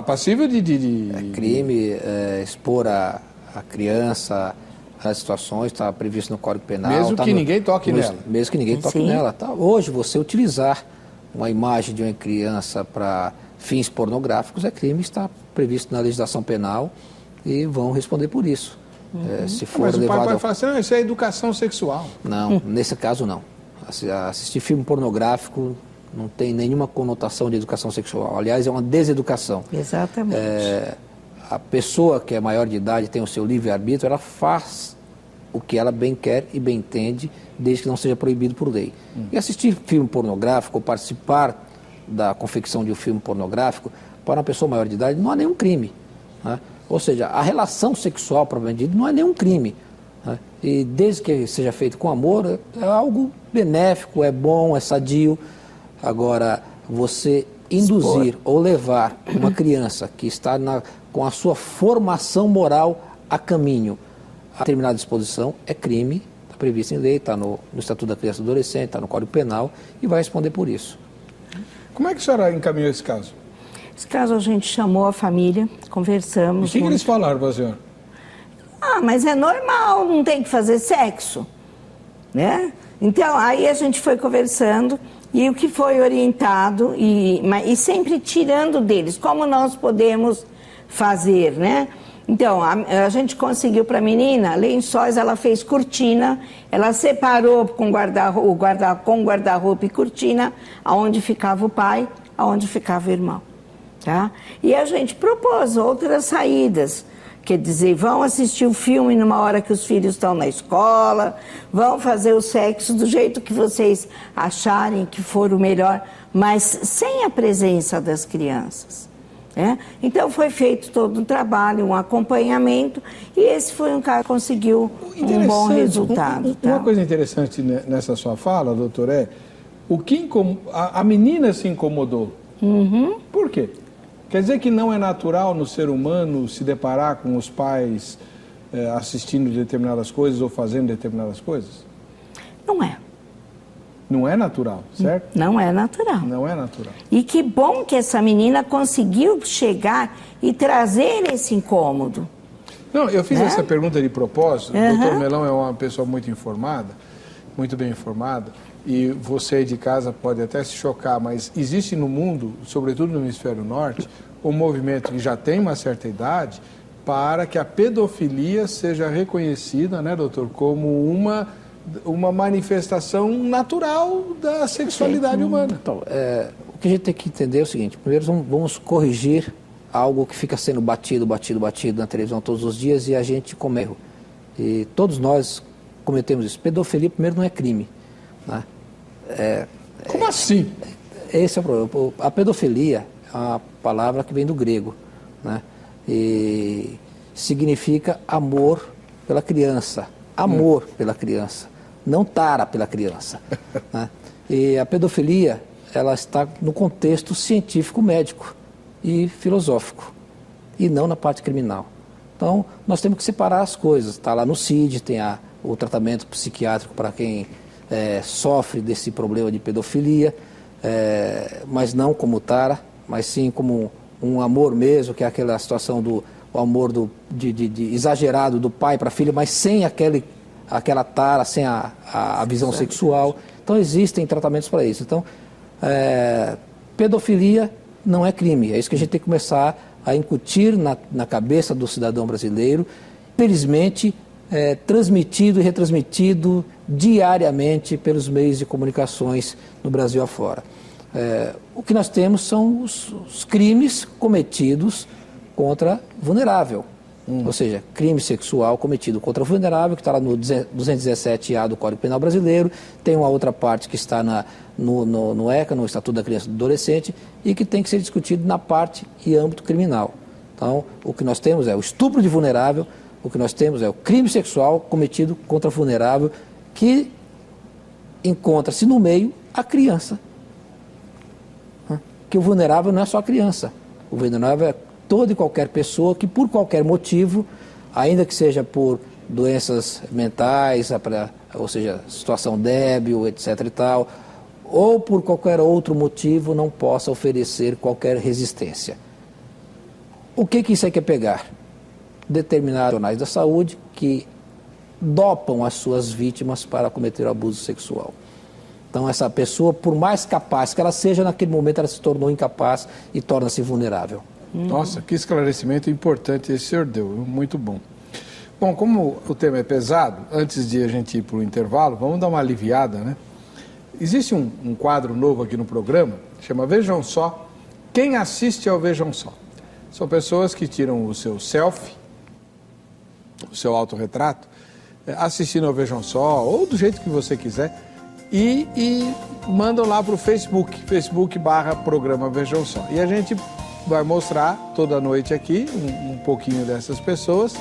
passível de... É crime, expor a criança a situações, está previsto no Código Penal. Mesmo que ninguém toque nela. Mesmo que ninguém toque nela. Tá? Hoje, você utilizar uma imagem de uma criança para fins pornográficos é crime, está previsto na legislação penal e vão responder por isso. Se for Mas o pai levado pode falar assim, não, isso é educação sexual. Não, nesse caso não. Assistir filme pornográfico não tem nenhuma conotação de educação sexual. Aliás, é uma deseducação. Exatamente. A pessoa que é maior de idade, tem o seu livre-arbítrio, ela faz o que ela bem quer e bem entende, desde que não seja proibido por lei. E assistir filme pornográfico ou participar da confecção de um filme pornográfico, para uma pessoa maior de idade, não há nenhum crime. Né? Ou seja, a relação sexual, propriamente dita, não é nenhum crime. Né? E desde que seja feito com amor, é algo benéfico, é bom, é sadio. Agora, você induzir ou levar uma criança que está com a sua formação moral a caminho a determinada disposição é crime, está previsto em lei, está no Estatuto da Criança e do Adolescente, está no Código Penal e vai responder por isso. Como é que a senhora encaminhou esse caso? Esse caso a gente chamou a família, conversamos. E o que eles falaram para a senhora? Mas é normal, não tem que fazer sexo, né? Então, aí a gente foi conversando e o que foi orientado, e sempre tirando deles, como nós podemos fazer, né? Então, a gente conseguiu para a menina lençóis, ela fez cortina, ela separou com guarda-roupa e cortina, aonde ficava o pai, aonde ficava o irmão. Tá? E a gente propôs outras saídas, quer dizer, vão assistir o filme numa hora que os filhos estão na escola, vão fazer o sexo do jeito que vocês acharem que for o melhor, mas sem a presença das crianças. Então foi feito todo um trabalho, um acompanhamento, e esse foi um cara que conseguiu um bom resultado. Uma coisa interessante nessa sua fala, doutor, a menina se incomodou. Por quê? Quer dizer que não é natural no ser humano se deparar com os pais assistindo determinadas coisas ou fazendo determinadas coisas? Não é. Não é natural, certo? Não é natural. Não é natural. E que bom que essa menina conseguiu chegar e trazer esse incômodo. Não, eu fiz essa pergunta de propósito. O doutor Melão é uma pessoa muito informada, muito bem informada, e você aí de casa pode até se chocar, mas existe no mundo, sobretudo no hemisfério norte, um movimento que já tem uma certa idade para que a pedofilia seja reconhecida, né, doutor, como uma manifestação natural da sexualidade humana. Então, o que a gente tem que entender é o seguinte: primeiro vamos corrigir algo que fica sendo batido na televisão todos os dias e a gente comete erro. E todos nós cometemos isso. Pedofilia, primeiro, não é crime. Né? Como assim? Esse é o problema. A pedofilia é uma palavra que vem do grego, né? E significa amor pela criança. Amor pela criança, não tara pela criança. Né? E a pedofilia, ela está no contexto científico, médico e filosófico, e não na parte criminal. Então, nós temos que separar as coisas. Está lá no CID, tem o tratamento psiquiátrico para quem sofre desse problema de pedofilia, mas não como tara, mas sim como um amor mesmo, que é aquela situação do amor exagerado do pai para a filha, mas sem aquela tara, sem a visão sexual. Então existem tratamentos para isso. Então, pedofilia não é crime. É isso que a gente tem que começar a incutir na cabeça do cidadão brasileiro. Felizmente, transmitido e retransmitido diariamente pelos meios de comunicações no Brasil afora. O que nós temos são os crimes cometidos contra vulnerável, ou seja, crime sexual cometido contra vulnerável, que está lá no 217A do Código Penal Brasileiro, tem uma outra parte que está no ECA, no Estatuto da Criança e do Adolescente, e que tem que ser discutido na parte e âmbito criminal. Então, o que nós temos é o estupro de vulnerável, o que nós temos é o crime sexual cometido contra vulnerável, que encontra-se no meio a criança. Que o vulnerável não é só a criança, o vulnerável é toda e qualquer pessoa que, por qualquer motivo, ainda que seja por doenças mentais, ou seja, situação débil, etc. e tal, ou por qualquer outro motivo, não possa oferecer qualquer resistência. O que isso aí quer pegar? Determinados profissionais da saúde que dopam as suas vítimas para cometer o abuso sexual. Então, essa pessoa, por mais capaz que ela seja, naquele momento ela se tornou incapaz e torna-se vulnerável. Nossa, que esclarecimento importante esse senhor deu, muito bom. Bom, como o tema é pesado, antes de a gente ir para o intervalo, vamos dar uma aliviada, né? Existe um quadro novo aqui no programa, chama Vejam Só. Quem assiste ao Vejam Só? São pessoas que tiram o seu selfie, o seu autorretrato, assistindo ao Vejam Só, ou do jeito que você quiser, e mandam lá para o Facebook/programa Vejam Só. E a gente vai mostrar toda noite aqui um pouquinho dessas pessoas,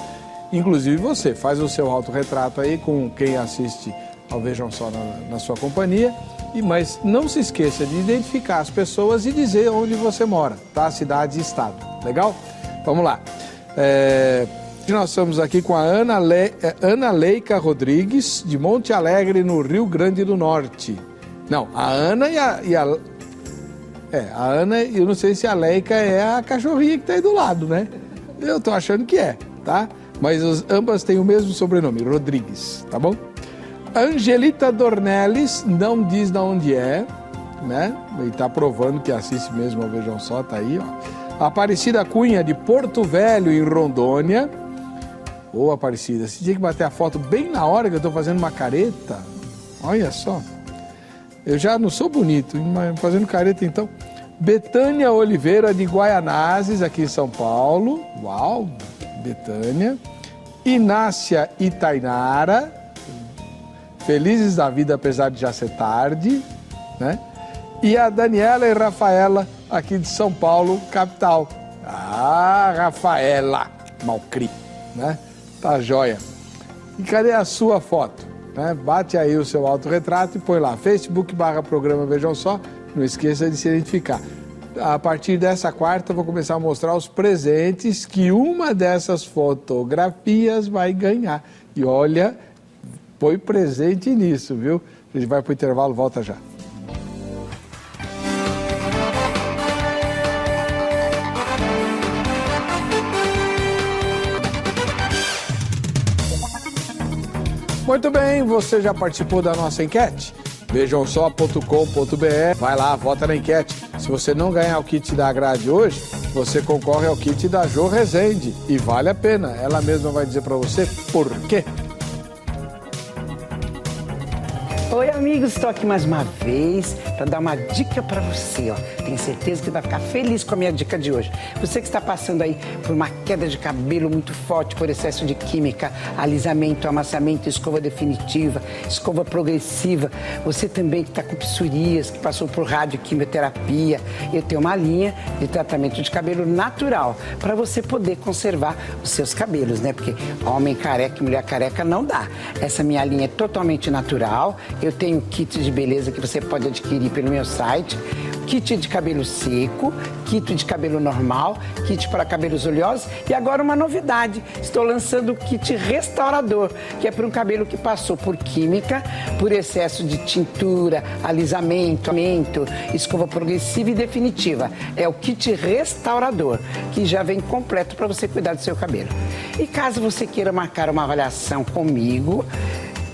inclusive você. Faz o seu autorretrato aí com quem assiste ao Vejam Só na sua companhia, mas não se esqueça de identificar as pessoas e dizer onde você mora, tá? Cidade e estado. Legal? Vamos lá. Nós estamos aqui com a Ana Leica Rodrigues, de Monte Alegre, no Rio Grande do Norte. Não, a Ana a Ana, eu não sei se a Leica é a cachorrinha que está aí do lado, né? Eu tô achando que é, tá? Mas ambas têm o mesmo sobrenome, Rodrigues, tá bom? Angelita Dornelles, não diz de onde é, né? E tá provando que assiste mesmo ao Vejam Só, tá aí, ó. Aparecida Cunha, de Porto Velho, em Rondônia. Ô, Aparecida, você tinha que bater a foto bem na hora que eu tô fazendo uma careta. Olha só. Eu já não sou bonito, mas fazendo careta então. Betânia Oliveira, de Guaianazes, aqui em São Paulo. Uau, Betânia. Inácia Itainara. Felizes da vida, apesar de já ser tarde, né? E a Daniela e Rafaela, aqui de São Paulo, capital. Ah, Rafaela Malcri, né? Tá joia. E cadê a sua foto? Né? Bate aí o seu autorretrato e põe lá, Facebook/programa Vejam Só. Não esqueça de se identificar. A partir dessa quarta, eu vou começar a mostrar os presentes que uma dessas fotografias vai ganhar. E olha, põe presente nisso, viu? A gente vai pro intervalo, volta já. Muito bem, você já participou da nossa enquete? Vejamsó.com.br, vai lá, vota na enquete. Se você não ganhar o kit da grade hoje, você concorre ao kit da Jo Rezende. E vale a pena, ela mesma vai dizer para você por quê. Oi, amigos, estou aqui mais uma vez para dar uma dica para você, ó. Tenho certeza que vai ficar feliz com a minha dica de hoje. Você que está passando aí por uma queda de cabelo muito forte por excesso de química, alisamento, amassamento, escova definitiva, escova progressiva. Você também que está com psoríase, que passou por radioquimioterapia. Eu tenho uma linha de tratamento de cabelo natural para você poder conservar os seus cabelos, né? Porque homem careca e mulher careca não dá. Essa minha linha é totalmente natural. Eu tenho kit de beleza que você pode adquirir pelo meu site. Kit de cabelo seco, kit de cabelo normal, kit para cabelos oleosos e agora uma novidade. Estou lançando o kit restaurador, que é para um cabelo que passou por química, por excesso de tintura, alisamento, escova progressiva e definitiva. É o kit restaurador, que já vem completo para você cuidar do seu cabelo. E caso você queira marcar uma avaliação comigo,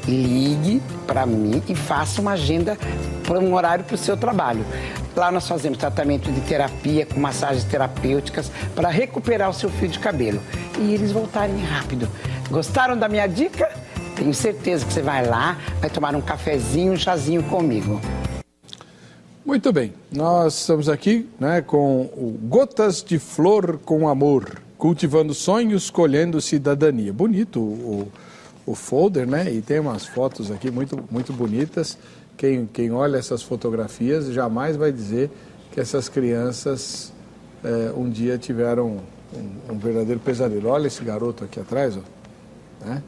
ligue para mim e faça uma agenda para um horário para o seu trabalho. Lá nós fazemos tratamento de terapia com massagens terapêuticas para recuperar o seu fio de cabelo e eles voltarem rápido. Gostaram da minha dica? Tenho certeza que você vai lá, vai tomar um cafezinho, um chazinho comigo. Muito bem, nós estamos aqui, né, com o Gotas de Flor com Amor, cultivando sonhos, colhendo cidadania. Bonito o folder, né? E tem umas fotos aqui muito, muito bonitas. Quem olha essas fotografias jamais vai dizer que essas crianças um dia tiveram um verdadeiro pesadelo. Olha esse garoto aqui atrás, ó. Né?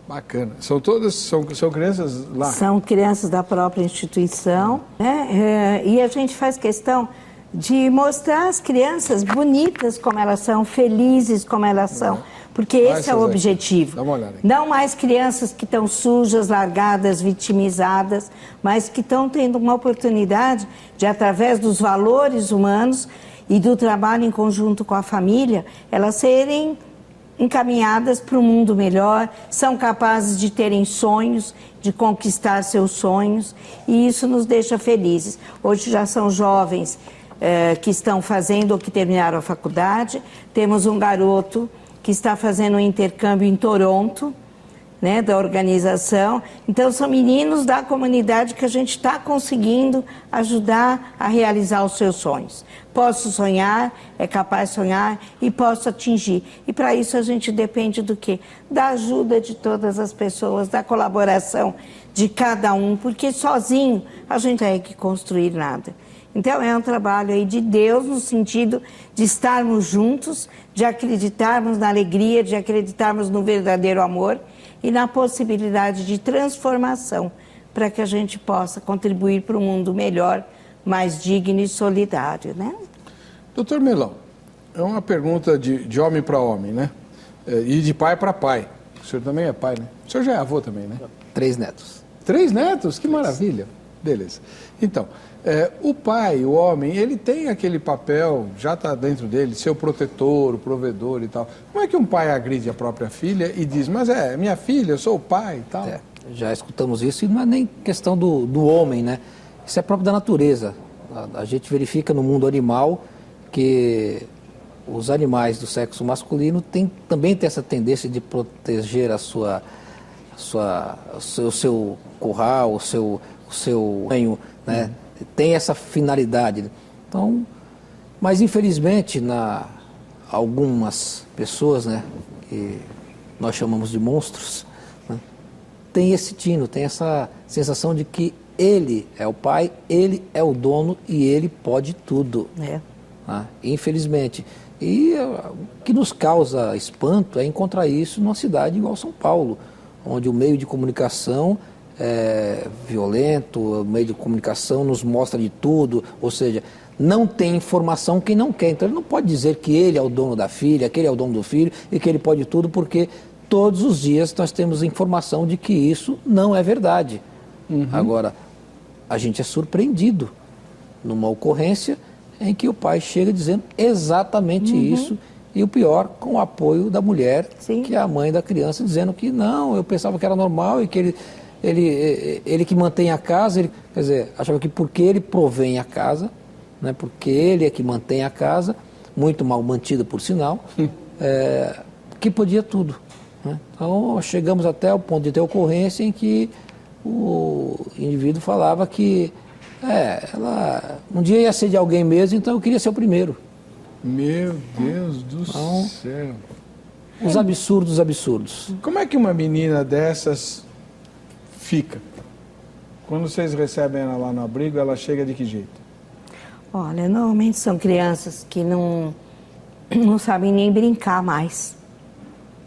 Bacana. São crianças lá? São crianças da própria instituição, né? E a gente faz questão de mostrar as crianças bonitas como elas são, felizes como elas são. Porque esse é o objetivo. Dá uma olhada aqui. Não mais crianças que estão sujas, largadas, vitimizadas, mas que estão tendo uma oportunidade de, através dos valores humanos e do trabalho em conjunto com a família, elas serem encaminhadas para um mundo melhor, são capazes de terem sonhos, de conquistar seus sonhos, e isso nos deixa felizes. Hoje já são jovens que estão fazendo ou que terminaram a faculdade. Temos um garoto que está fazendo um intercâmbio em Toronto, né, da organização. Então, são meninos da comunidade que a gente está conseguindo ajudar a realizar os seus sonhos. Posso sonhar, é capaz de sonhar e posso atingir. E para isso a gente depende do quê? Da ajuda de todas as pessoas, da colaboração de cada um, porque sozinho a gente não consegue construir nada. Então é um trabalho aí de Deus no sentido de estarmos juntos, de acreditarmos na alegria, de acreditarmos no verdadeiro amor e na possibilidade de transformação para que a gente possa contribuir para um mundo melhor, mais digno e solidário, né? Doutor Melão, é uma pergunta de homem para homem, né? E de pai para pai. O senhor também é pai, né? O senhor já é avô também, né? 3 netos. 3 netos? Que maravilha. Beleza. Então, o pai, o homem, ele tem aquele papel, já está dentro dele, ser o protetor, o provedor e tal. Como é que um pai agride a própria filha e diz, mas minha filha, eu sou o pai e tal? Já escutamos isso e não é nem questão do homem, né? Isso é próprio da natureza. A gente verifica no mundo animal que os animais do sexo masculino também têm essa tendência de proteger o seu curral, o seu banho, né? Tem essa finalidade. Então, mas infelizmente, algumas pessoas, né, que nós chamamos de monstros, né, tem esse tino, tem essa sensação de que ele é o pai, ele é o dono e ele pode tudo. Né? Infelizmente. E o que nos causa espanto é encontrar isso numa cidade igual São Paulo, onde o meio de comunicação é violento, o meio de comunicação nos mostra de tudo, ou seja, não tem informação quem não quer. Então ele não pode dizer que ele é o dono da filha, que ele é o dono do filho e que ele pode tudo, porque todos os dias nós temos informação de que isso não é verdade. Agora, a gente é surpreendido numa ocorrência em que o pai chega dizendo exatamente isso, e o pior, com o apoio da mulher, que é a mãe da criança, dizendo que não, eu pensava que era normal e que ele que mantém a casa, quer dizer, achava que porque ele provém a casa, né, porque ele é que mantém a casa, muito mal mantida por sinal, que podia tudo. Né? Então chegamos até o ponto de ter ocorrência em que o indivíduo falava que ela um dia ia ser de alguém mesmo, então eu queria ser o primeiro. Meu Deus do céu. Os absurdos. Como é que uma menina dessas fica? Quando vocês recebem ela lá no abrigo, ela chega de que jeito? Olha, normalmente são crianças que não sabem nem brincar mais.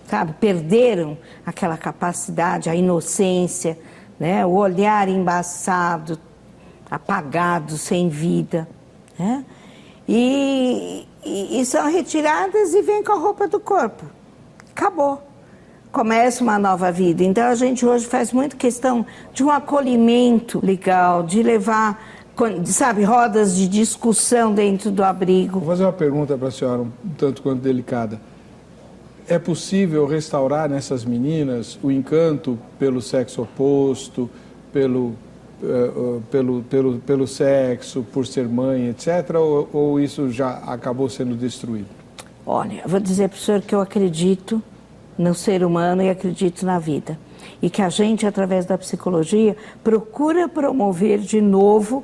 Sabe? Perderam aquela capacidade, a inocência, né? O olhar embaçado, apagado, sem vida, né? E são retiradas e vêm com a roupa do corpo. Acabou. Começa uma nova vida. Então a gente hoje faz muito questão de um acolhimento legal, de levar, sabe, rodas de discussão dentro do abrigo. Vou fazer uma pergunta para a senhora, um tanto quanto delicada. É possível restaurar nessas meninas o encanto pelo sexo oposto, pelo sexo, por ser mãe, etc., ou isso já acabou sendo destruído? Olha, eu vou dizer para o senhor que eu acredito no ser humano e acredito na vida. E que a gente, através da psicologia, procura promover de novo,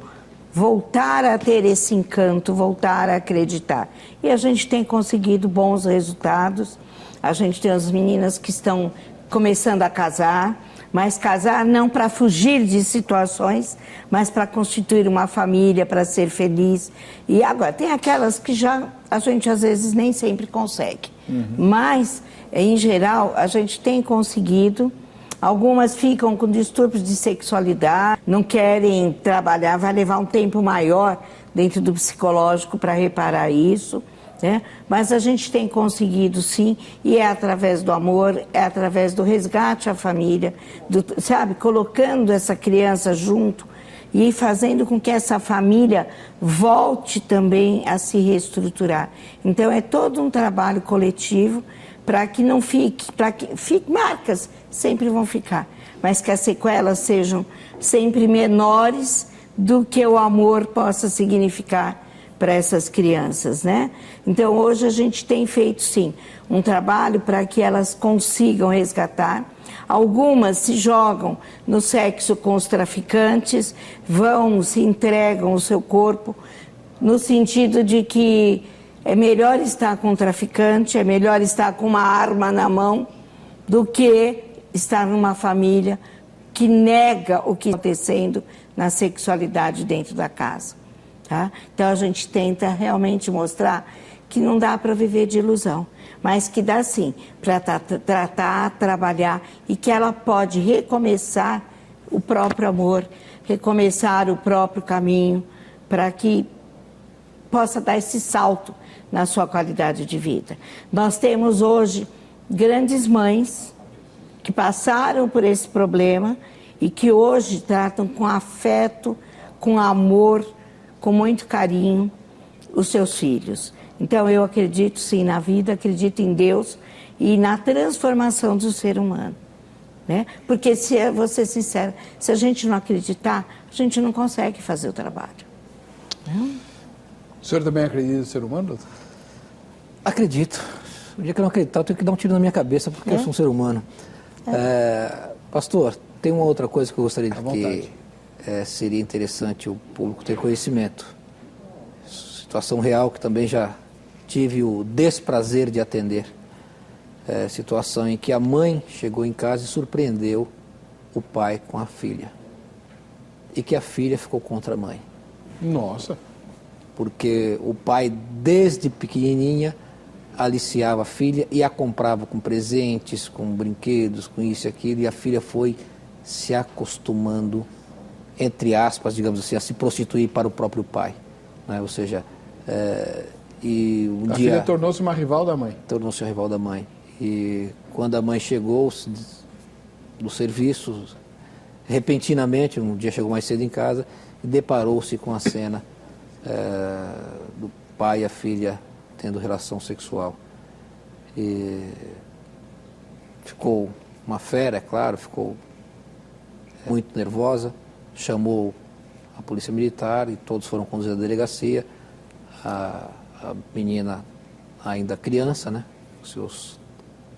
voltar a ter esse encanto, voltar a acreditar. E a gente tem conseguido bons resultados. A gente tem as meninas que estão começando a casar, mas casar não para fugir de situações, mas para constituir uma família, para ser feliz. E agora, tem aquelas que já a gente às vezes nem sempre consegue. Mas, em geral, a gente tem conseguido. Algumas ficam com distúrbios de sexualidade, não querem trabalhar, vai levar um tempo maior dentro do psicológico para reparar isso. Né? Mas a gente tem conseguido sim, e é através do amor, é através do resgate à família, sabe, colocando essa criança junto e fazendo com que essa família volte também a se reestruturar. Então é todo um trabalho coletivo para que não fique, marcas sempre vão ficar, mas que as sequelas sejam sempre menores do que o amor possa significar para essas crianças, né? Então, hoje a gente tem feito, sim, um trabalho para que elas consigam resgatar. Algumas se jogam no sexo com os traficantes, se entregam o seu corpo, no sentido de que é melhor estar com um traficante, é melhor estar com uma arma na mão, do que estar numa família que nega o que está acontecendo na sexualidade dentro da casa. Tá? Então a gente tenta realmente mostrar que não dá para viver de ilusão, mas que dá sim para tratar, trabalhar, e que ela pode recomeçar o próprio amor, recomeçar o próprio caminho, para que possa dar esse salto na sua qualidade de vida. Nós temos hoje grandes mães que passaram por esse problema e que hoje tratam com afeto, com amor, com muito carinho os seus filhos. Então eu acredito sim na vida, acredito em Deus e na transformação do ser humano, né? Porque, se eu vou ser sincera, se a gente não acreditar, a gente não consegue fazer o trabalho. O senhor também acredita no ser humano, doutor? Acredito. O dia que eu não acreditar, eu tenho que dar um tiro na minha cabeça, porque eu sou um ser humano. Pastor, tem uma outra coisa que eu gostaria de que seria interessante o público ter conhecimento. Situação real que também já tive o desprazer de atender. Situação em que a mãe chegou em casa e surpreendeu o pai com a filha. E que a filha ficou contra a mãe. Nossa. Porque o pai, desde pequenininha, aliciava a filha e a comprava com presentes, com brinquedos, com isso e aquilo, e a filha foi se acostumando, entre aspas, digamos assim, a se prostituir para o próprio pai, né? Ou seja, e um a dia... filha tornou-se uma rival da mãe. Tornou-se a rival da mãe. E quando a mãe chegou do serviço, repentinamente, um dia chegou mais cedo em casa, e deparou-se com a cena do pai e a filha tendo relação sexual. E ficou uma fera, é claro, ficou muito nervosa, chamou a polícia militar e todos foram conduzidos à delegacia. A menina ainda criança, né, seus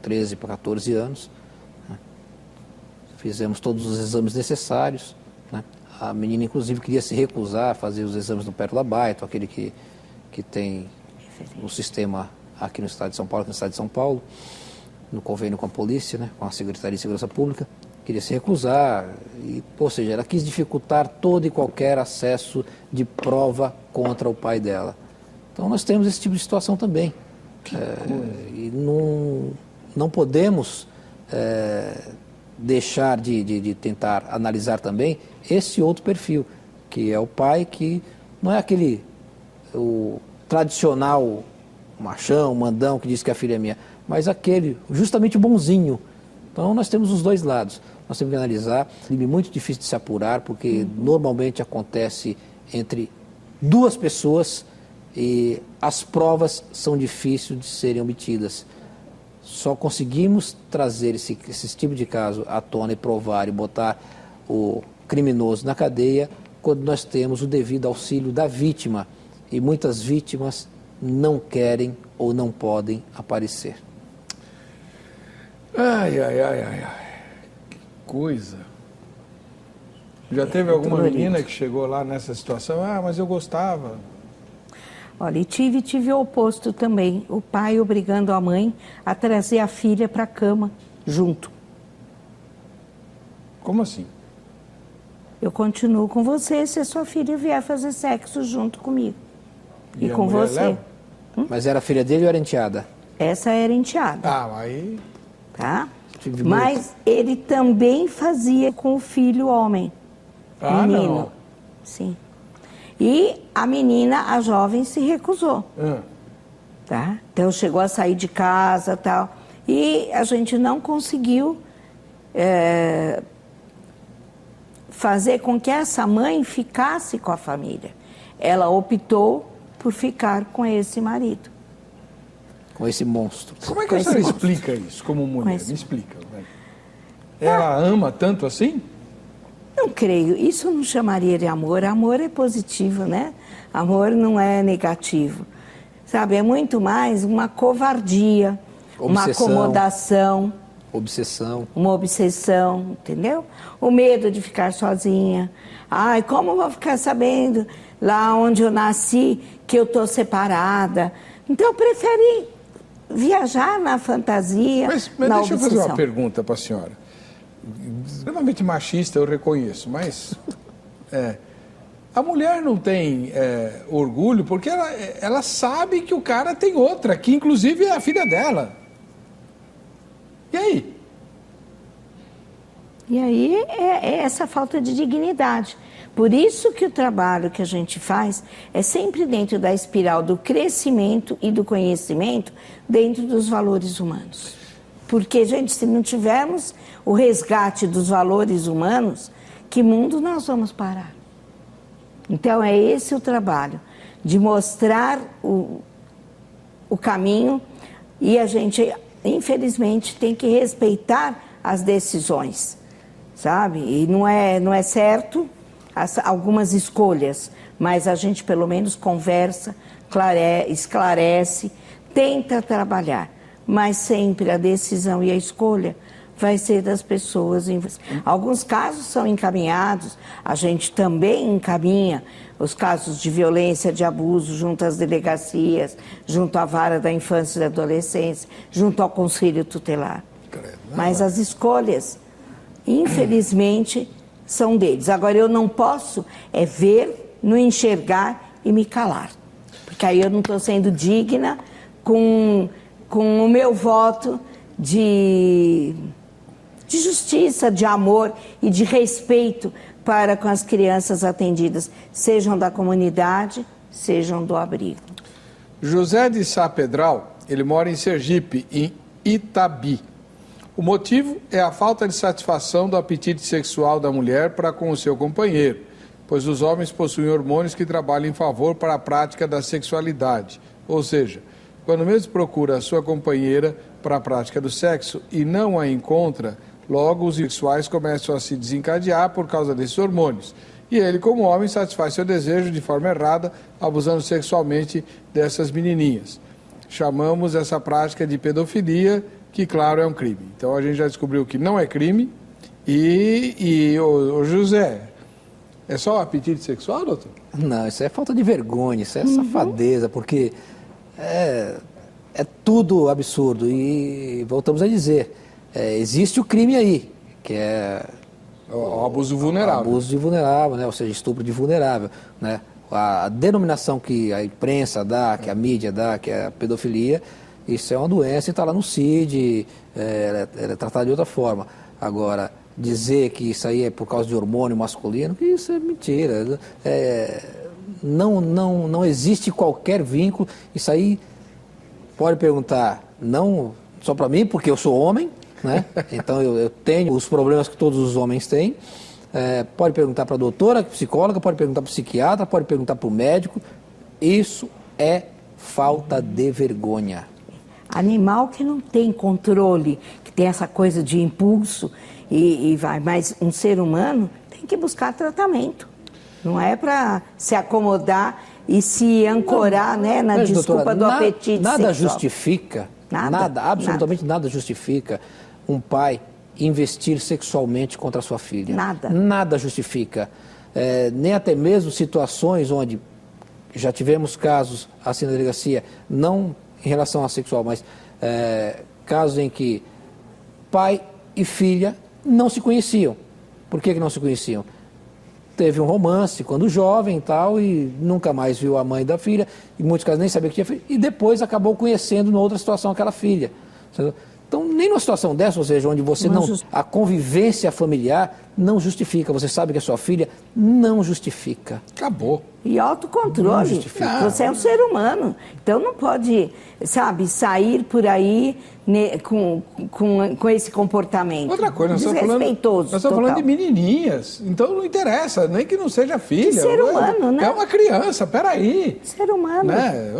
13 para 14 anos, né? Fizemos todos os exames necessários, né? A menina inclusive queria se recusar a fazer os exames no Pérola Baito, aquele que tem o sistema aqui no estado de São Paulo, no convênio com a polícia, né, com a Secretaria de Segurança Pública, queria se recusar, ou seja, ela quis dificultar todo e qualquer acesso de prova contra o pai dela. Então nós temos esse tipo de situação também. E não podemos deixar de tentar analisar também esse outro perfil, que é o pai que não é o tradicional machão, mandão, que diz que a filha é minha, mas aquele, justamente o bonzinho. Então nós temos os dois lados. Nós temos que analisar, é muito difícil de se apurar, porque normalmente acontece entre duas pessoas e as provas são difíceis de serem obtidas. Só conseguimos trazer esse tipo de caso à tona e provar e botar o criminoso na cadeia quando nós temos o devido auxílio da vítima. E muitas vítimas não querem ou não podem aparecer. Ai. Que coisa. Já teve alguma menina que chegou lá nessa situação? Mas eu gostava. Olha, e tive o oposto também. O pai obrigando a mãe a trazer a filha para a cama junto. Como assim? Eu continuo com você se a sua filha vier fazer sexo junto comigo. E com você. Leva? Mas era filha dele ou era enteada? Essa era enteada. Aí... Tá? Mas ele também fazia com o filho homem. Menino. Não. Sim. E a menina, a jovem, se recusou. Tá? Então chegou a sair de casa e tal. E a gente não conseguiu fazer com que essa mãe ficasse com a família. Ela optou por ficar com esse marido. Com esse monstro. Como é que a senhora explica isso como mulher? Me explica. Ela ama tanto assim? não creio, isso eu não chamaria de amor. Amor é positivo, né? Amor não é negativo. Sabe, é muito mais uma covardia, uma acomodação. Uma obsessão, entendeu? O medo de ficar sozinha. Ai, como eu vou ficar sabendo lá onde eu nasci que eu estou separada? Então eu preferi viajar na fantasia, mas na deixa obsessão. eu fazer uma pergunta para a senhora. Extremamente machista, eu reconheço, mas a mulher não tem orgulho porque ela sabe que o cara tem outra, que inclusive é a filha dela. E aí? E aí é essa falta de dignidade. Por isso que o trabalho que a gente faz é sempre dentro da espiral do crescimento e do conhecimento dentro dos valores humanos. Porque, gente, se não tivermos o resgate dos valores humanos, que mundo nós vamos parar? Então é esse o trabalho, de mostrar o caminho, e a gente, infelizmente, tem que respeitar as decisões, sabe? E não é certo algumas escolhas, mas a gente pelo menos conversa, esclarece, tenta trabalhar, mas sempre a decisão e a escolha vai ser das pessoas. Alguns casos são encaminhados, a gente também encaminha os casos de violência, de abuso junto às delegacias, junto à vara da infância e da adolescência, junto ao conselho tutelar. Mas as escolhas, infelizmente, são deles. Agora, eu não posso ver, não enxergar e me calar. Porque aí eu não estou sendo digna com o meu voto de justiça, de amor e de respeito para com as crianças atendidas, sejam da comunidade, sejam do abrigo. José de Sá Pedral, ele mora em Sergipe, em Itabi. O motivo é a falta de satisfação do apetite sexual da mulher para com o seu companheiro, pois os homens possuem hormônios que trabalham em favor para a prática da sexualidade. Ou seja, quando mesmo procura a sua companheira para a prática do sexo e não a encontra, logo os sexuais começam a se desencadear por causa desses hormônios. E ele, como homem, satisfaz seu desejo de forma errada, abusando sexualmente dessas menininhas. Chamamos essa prática de pedofilia, que, claro, é um crime. Então, a gente já descobriu que não é crime. E o José, é só apetite sexual, doutor? Não, isso é falta de vergonha, isso é safadeza, porque é tudo absurdo. E voltamos a dizer, existe o crime aí, que é o abuso vulnerável. O abuso de vulnerável, né? Ou seja, estupro de vulnerável, né? A denominação que a imprensa dá, que a mídia dá, que é a pedofilia, isso é uma doença e está lá no CID, ela é tratada de outra forma. Agora, dizer que isso aí é por causa de hormônio masculino, isso é mentira. Não existe qualquer vínculo. Isso aí pode perguntar, não só para mim, porque eu sou homem, né? Então eu tenho os problemas que todos os homens têm. Pode perguntar para a doutora, psicóloga, pode perguntar para o psiquiatra, pode perguntar para o médico. Isso é falta de vergonha. Animal que não tem controle, que tem essa coisa de impulso e vai, mas um ser humano tem que buscar tratamento. Não é para se acomodar e se ancorar, né, na desculpa, doutora, do apetite nada sexual. Justifica, absolutamente nada justifica um pai investir sexualmente contra a sua filha. Nada justifica. Nem até mesmo situações onde já tivemos casos assim na delegacia, não em relação a sexual, mas casos em que pai e filha não se conheciam. Por que não se conheciam? Teve um romance quando jovem e tal, e nunca mais viu a mãe da filha, em muitos casos nem sabia que tinha filha, e depois acabou conhecendo em outra situação aquela filha. Então, nem numa situação dessa, ou seja, onde você a convivência familiar não justifica, você sabe que a sua filha não justifica. Acabou. E autocontrole. Você é um ser humano. Então não pode, sabe, sair por aí com esse comportamento. Outra coisa, nós estamos falando de menininhas. Então não interessa, nem que não seja filha. Que ser humano, né? É uma criança, peraí. Ser humano. Né?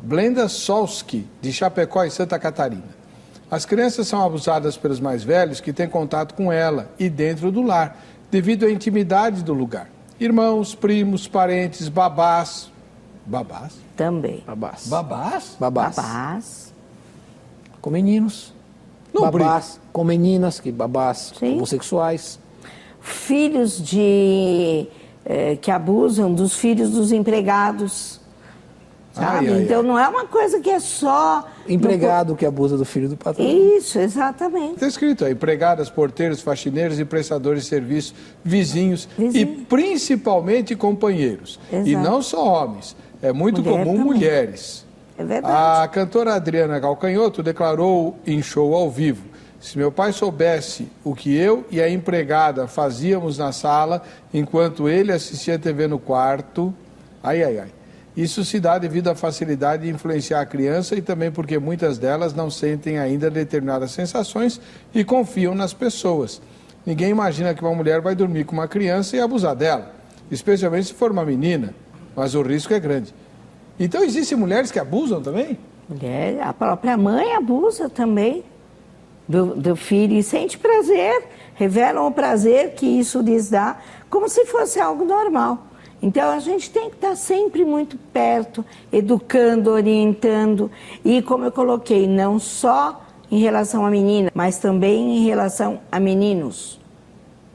Blenda Solski, de Chapecó, em Santa Catarina. As crianças são abusadas pelos mais velhos que têm contato com ela e dentro do lar. devido à intimidade do lugar. Irmãos, primos, parentes, babás. Babás? Também. Babás. Babás? Babás. Com meninos. Não babás com meninas, que babás Sim. homossexuais. Filhos que abusam dos filhos dos empregados. Sabe? Então não é uma coisa que é só... Empregado que abusa do filho do patrão. Isso, exatamente. Está escrito aí, empregadas, porteiros, faxineiros e prestadores de serviço, vizinhos e principalmente companheiros. Exato. E não só homens, é muito Mulher comum também. mulheres. É verdade. A cantora Adriana Calcanhoto declarou em show ao vivo: se meu pai soubesse o que eu e a empregada fazíamos na sala enquanto ele assistia TV no quarto, ai, ai, ai. Isso se dá devido à facilidade de influenciar a criança e também porque muitas delas não sentem ainda determinadas sensações e confiam nas pessoas. Ninguém imagina que uma mulher vai dormir com uma criança e abusar dela, especialmente se for uma menina, mas o risco é grande. Então existem mulheres que abusam também? Mulher, a própria mãe abusa também do filho e sente prazer, revelam o prazer que isso lhes dá, como se fosse algo normal. Então a gente tem que estar sempre muito perto, educando, orientando e, como eu coloquei, não só em relação à menina, mas também em relação a meninos.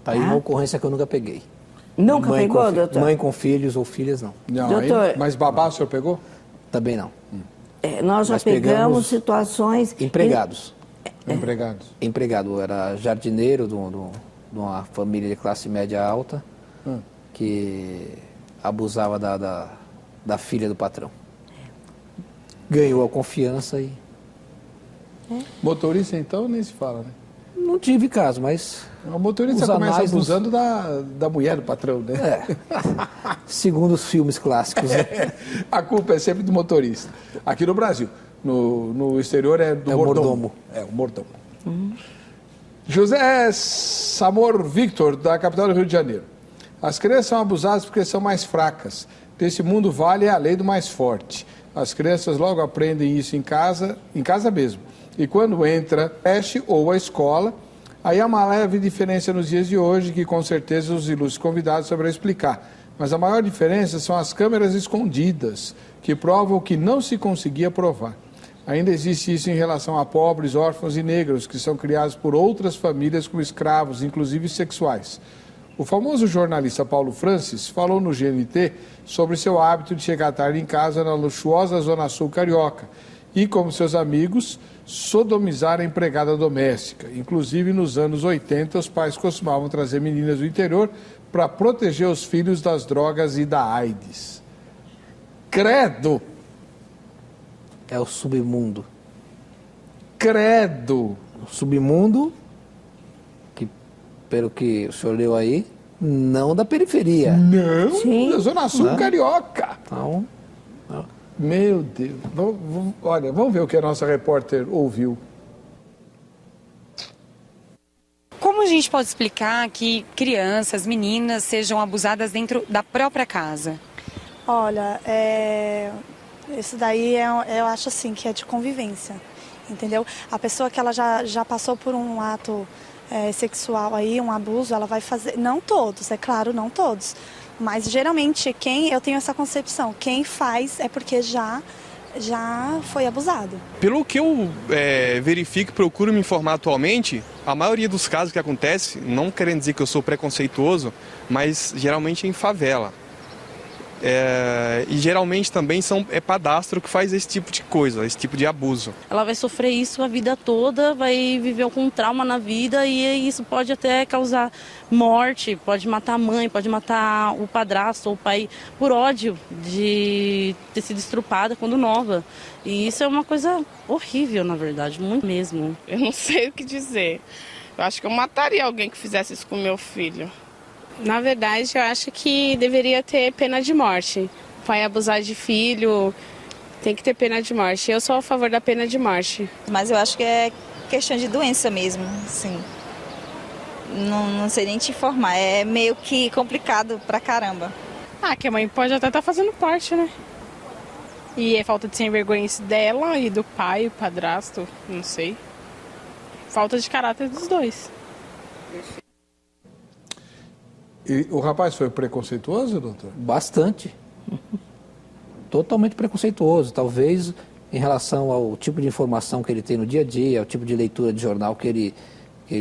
Tá aí uma ocorrência que eu nunca peguei. Nunca Mãe pegou, com doutor? Mãe com filhos ou filhas, não. Não, Doutor. mas babá o senhor pegou? Também não. Nós já Nós pegamos pegamos situações... Empregados. Empregados. Empregado, era jardineiro de uma família de classe média alta que abusava da filha do patrão. Ganhou a confiança e... Motorista, então, nem se fala, né? Não tive caso, mas... O motorista Os começa anais abusando da mulher do patrão, né? Segundo os filmes clássicos, né? A culpa é sempre do motorista. Aqui no Brasil. No exterior é do mordomo. É, o mordomo. José Samor Victor, da capital do Rio de Janeiro. As crianças são abusadas porque são mais fracas. Nesse mundo vale a lei do mais forte. As crianças logo aprendem isso em casa mesmo. E quando entra a creche ou a escola, aí há uma leve diferença nos dias de hoje, que com certeza os ilustres convidados saberão explicar. Mas a maior diferença são as câmeras escondidas, que provam o que não se conseguia provar. Ainda existe isso em relação a pobres, órfãos e negros, que são criados por outras famílias como escravos, inclusive sexuais. O famoso jornalista Paulo Francis falou no GNT sobre seu hábito de chegar tarde em casa na luxuosa Zona Sul carioca e, como seus amigos, sodomizar a empregada doméstica. Inclusive, nos anos 80, os pais costumavam trazer meninas do interior para proteger os filhos das drogas e da AIDS. Credo! É o submundo. Credo! O submundo, que pelo que o senhor leu aí, não da periferia. Não, Sim. da Zona Sul carioca. Então, Meu Deus. Olha, vamos ver o que a nossa repórter ouviu. Como a gente pode explicar que crianças, meninas, sejam abusadas dentro da própria casa? Olha, isso daí eu acho assim que é de convivência, entendeu? A pessoa que ela já passou por um ato sexual aí, um abuso, ela vai fazer, não todos, é claro, não todos, mas geralmente eu tenho essa concepção, quem faz é porque já foi abusado. Pelo que eu verifico e procuro me informar atualmente, a maioria dos casos que acontece, não querendo dizer que eu sou preconceituoso, mas geralmente é em favela. E geralmente também é padastro que faz esse tipo de coisa, esse tipo de abuso. Ela vai sofrer isso a vida toda, vai viver com trauma na vida e isso pode até causar morte, pode matar a mãe, pode matar o padrasto ou o pai por ódio de ter sido estrupada quando nova. E isso é uma coisa horrível, na verdade, muito mesmo. Eu não sei o que dizer. Eu acho que eu mataria alguém que fizesse isso com meu filho. Na verdade, eu acho que deveria ter pena de morte. O pai abusar de filho, tem que ter pena de morte. Eu sou a favor da pena de morte. Mas eu acho que é questão de doença mesmo, assim. Não sei nem te informar, é meio que complicado pra caramba. Que a mãe pode até estar fazendo parte, né? E é falta de sem vergonha dela e do pai, o padrasto, não sei. Falta de caráter dos dois. E o rapaz foi preconceituoso, doutor? Bastante. Totalmente preconceituoso. Talvez em relação ao tipo de informação que ele tem no dia a dia, ao tipo de leitura de jornal que ele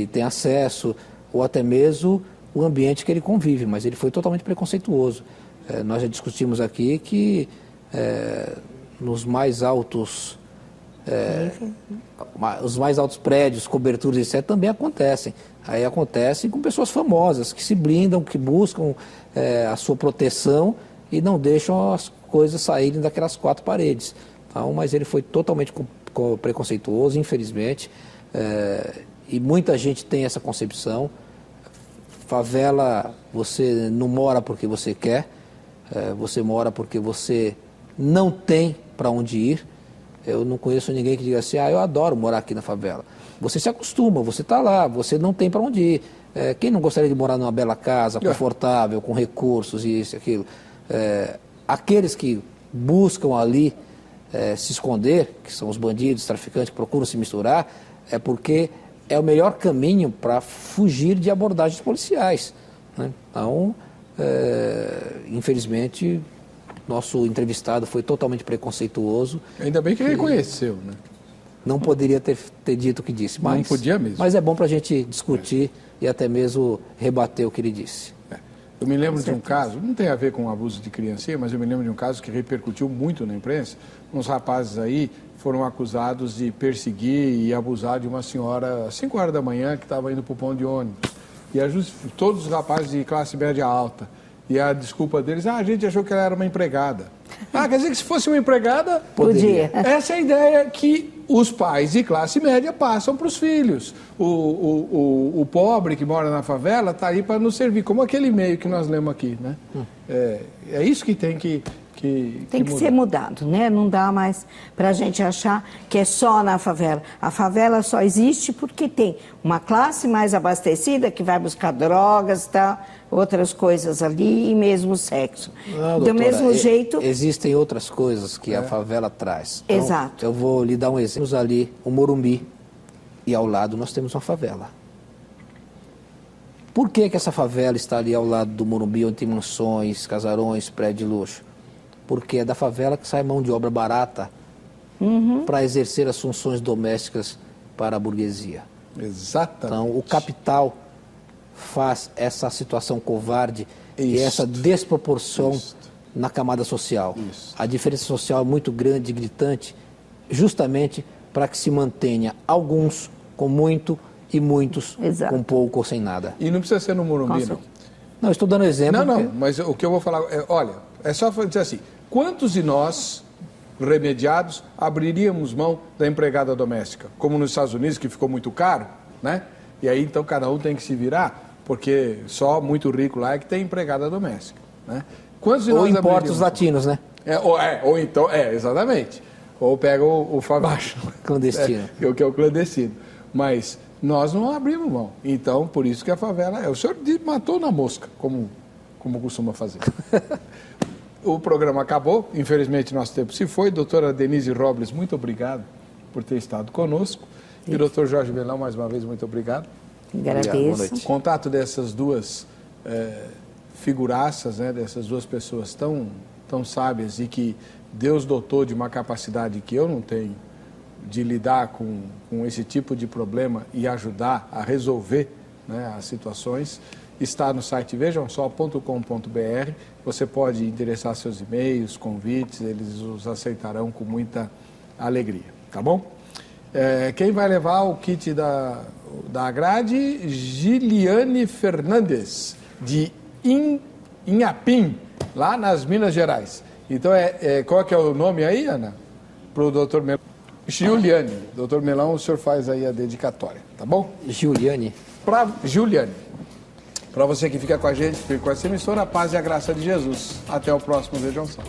tem acesso, ou até mesmo o ambiente que ele convive, mas ele foi totalmente preconceituoso. Nós já discutimos aqui que nos mais altos os mais altos prédios, coberturas, etc., também acontecem. Aí acontecem com pessoas famosas que se blindam, que buscam a sua proteção e não deixam as coisas saírem daquelas quatro paredes. Então, mas ele foi totalmente preconceituoso, infelizmente, e muita gente tem essa concepção. Favela, você não mora porque você quer, você mora porque você não tem para onde ir. Eu não conheço ninguém que diga assim, eu adoro morar aqui na favela. Você se acostuma, você está lá, você não tem para onde ir. Quem não gostaria de morar numa bela casa, confortável, com recursos e isso e aquilo? Aqueles que buscam ali se esconder, que são os bandidos, traficantes que procuram se misturar, é porque é o melhor caminho para fugir de abordagens policiais, né? Então, infelizmente, nosso entrevistado foi totalmente preconceituoso. Ainda bem que ele reconheceu, né? Não poderia ter dito o que disse, mas, não podia mesmo. Mas é bom para a gente discutir e até mesmo rebater o que ele disse. Eu me lembro de um caso, não tem a ver com abuso de criancinha, mas eu me lembro de um caso que repercutiu muito na imprensa. Uns rapazes aí foram acusados de perseguir e abusar de uma senhora às 5 horas da manhã que estava indo para o ponto de ônibus. E todos os rapazes de classe média alta. E a desculpa deles, a gente achou que ela era uma empregada. Quer dizer que se fosse uma empregada, podia. Essa é a ideia que os pais de classe média passam para os filhos. O pobre que mora na favela está aí para nos servir, como aquele e-mail que nós lemos aqui, né? É isso que tem que ser mudado, né? Não dá mais para a gente achar que é só na favela. A favela só existe porque tem uma classe mais abastecida que vai buscar drogas, tá? Outras coisas ali e mesmo sexo. Não, do doutora, mesmo jeito... Existem outras coisas que a favela traz. Então, exato. Eu vou lhe dar um exemplo. Temos ali o Morumbi e ao lado nós temos uma favela. Por que essa favela está ali ao lado do Morumbi, onde tem mansões, casarões, prédios de luxo? Porque é da favela que sai mão de obra barata para exercer as funções domésticas para a burguesia. Exatamente. Então, o capital faz essa situação covarde e essa desproporção na camada social. A diferença social é muito grande e gritante, justamente para que se mantenha alguns com muito e muitos com pouco ou sem nada. E não precisa ser no Morumbi, não. Não, estou dando exemplo. Não, mas o que eu vou falar é só dizer assim, quantos de nós, remediados, abriríamos mão da empregada doméstica? Como nos Estados Unidos, que ficou muito caro, né? E aí, então, cada um tem que se virar, porque só muito rico lá é que tem empregada doméstica, né? Quantos de ou nós importa os latinos, né? Ou então, exatamente. Ou pega o baixo. Clandestino. Que é o clandestino. Mas nós não abrimos mão. Então, por isso que a favela... O senhor matou na mosca, como costuma fazer. O programa acabou, infelizmente nosso tempo se foi. Doutora Denise Robles, muito obrigado por ter estado conosco. E o doutor Jorge Melão, mais uma vez, muito obrigado. Agradeço. O contato dessas duas figuraças, né, dessas duas pessoas tão sábias e que Deus dotou de uma capacidade que eu não tenho de lidar com esse tipo de problema e ajudar a resolver, né, as situações, está no site vejamsó.com.br. Você pode endereçar seus e-mails, convites, eles os aceitarão com muita alegria, tá bom? Quem vai levar o kit da grade? Giliane Fernandes, de Inhapim, lá nas Minas Gerais. Então, qual que é o nome aí, Ana? Para o doutor Melão. Giuliane. Doutor Melão, o senhor faz aí a dedicatória, tá bom? Giuliane. Para Giuliane. Para você que fica com a gente, fica com essa emissora, a paz e a graça de Jesus. Até o próximo Vejam Só.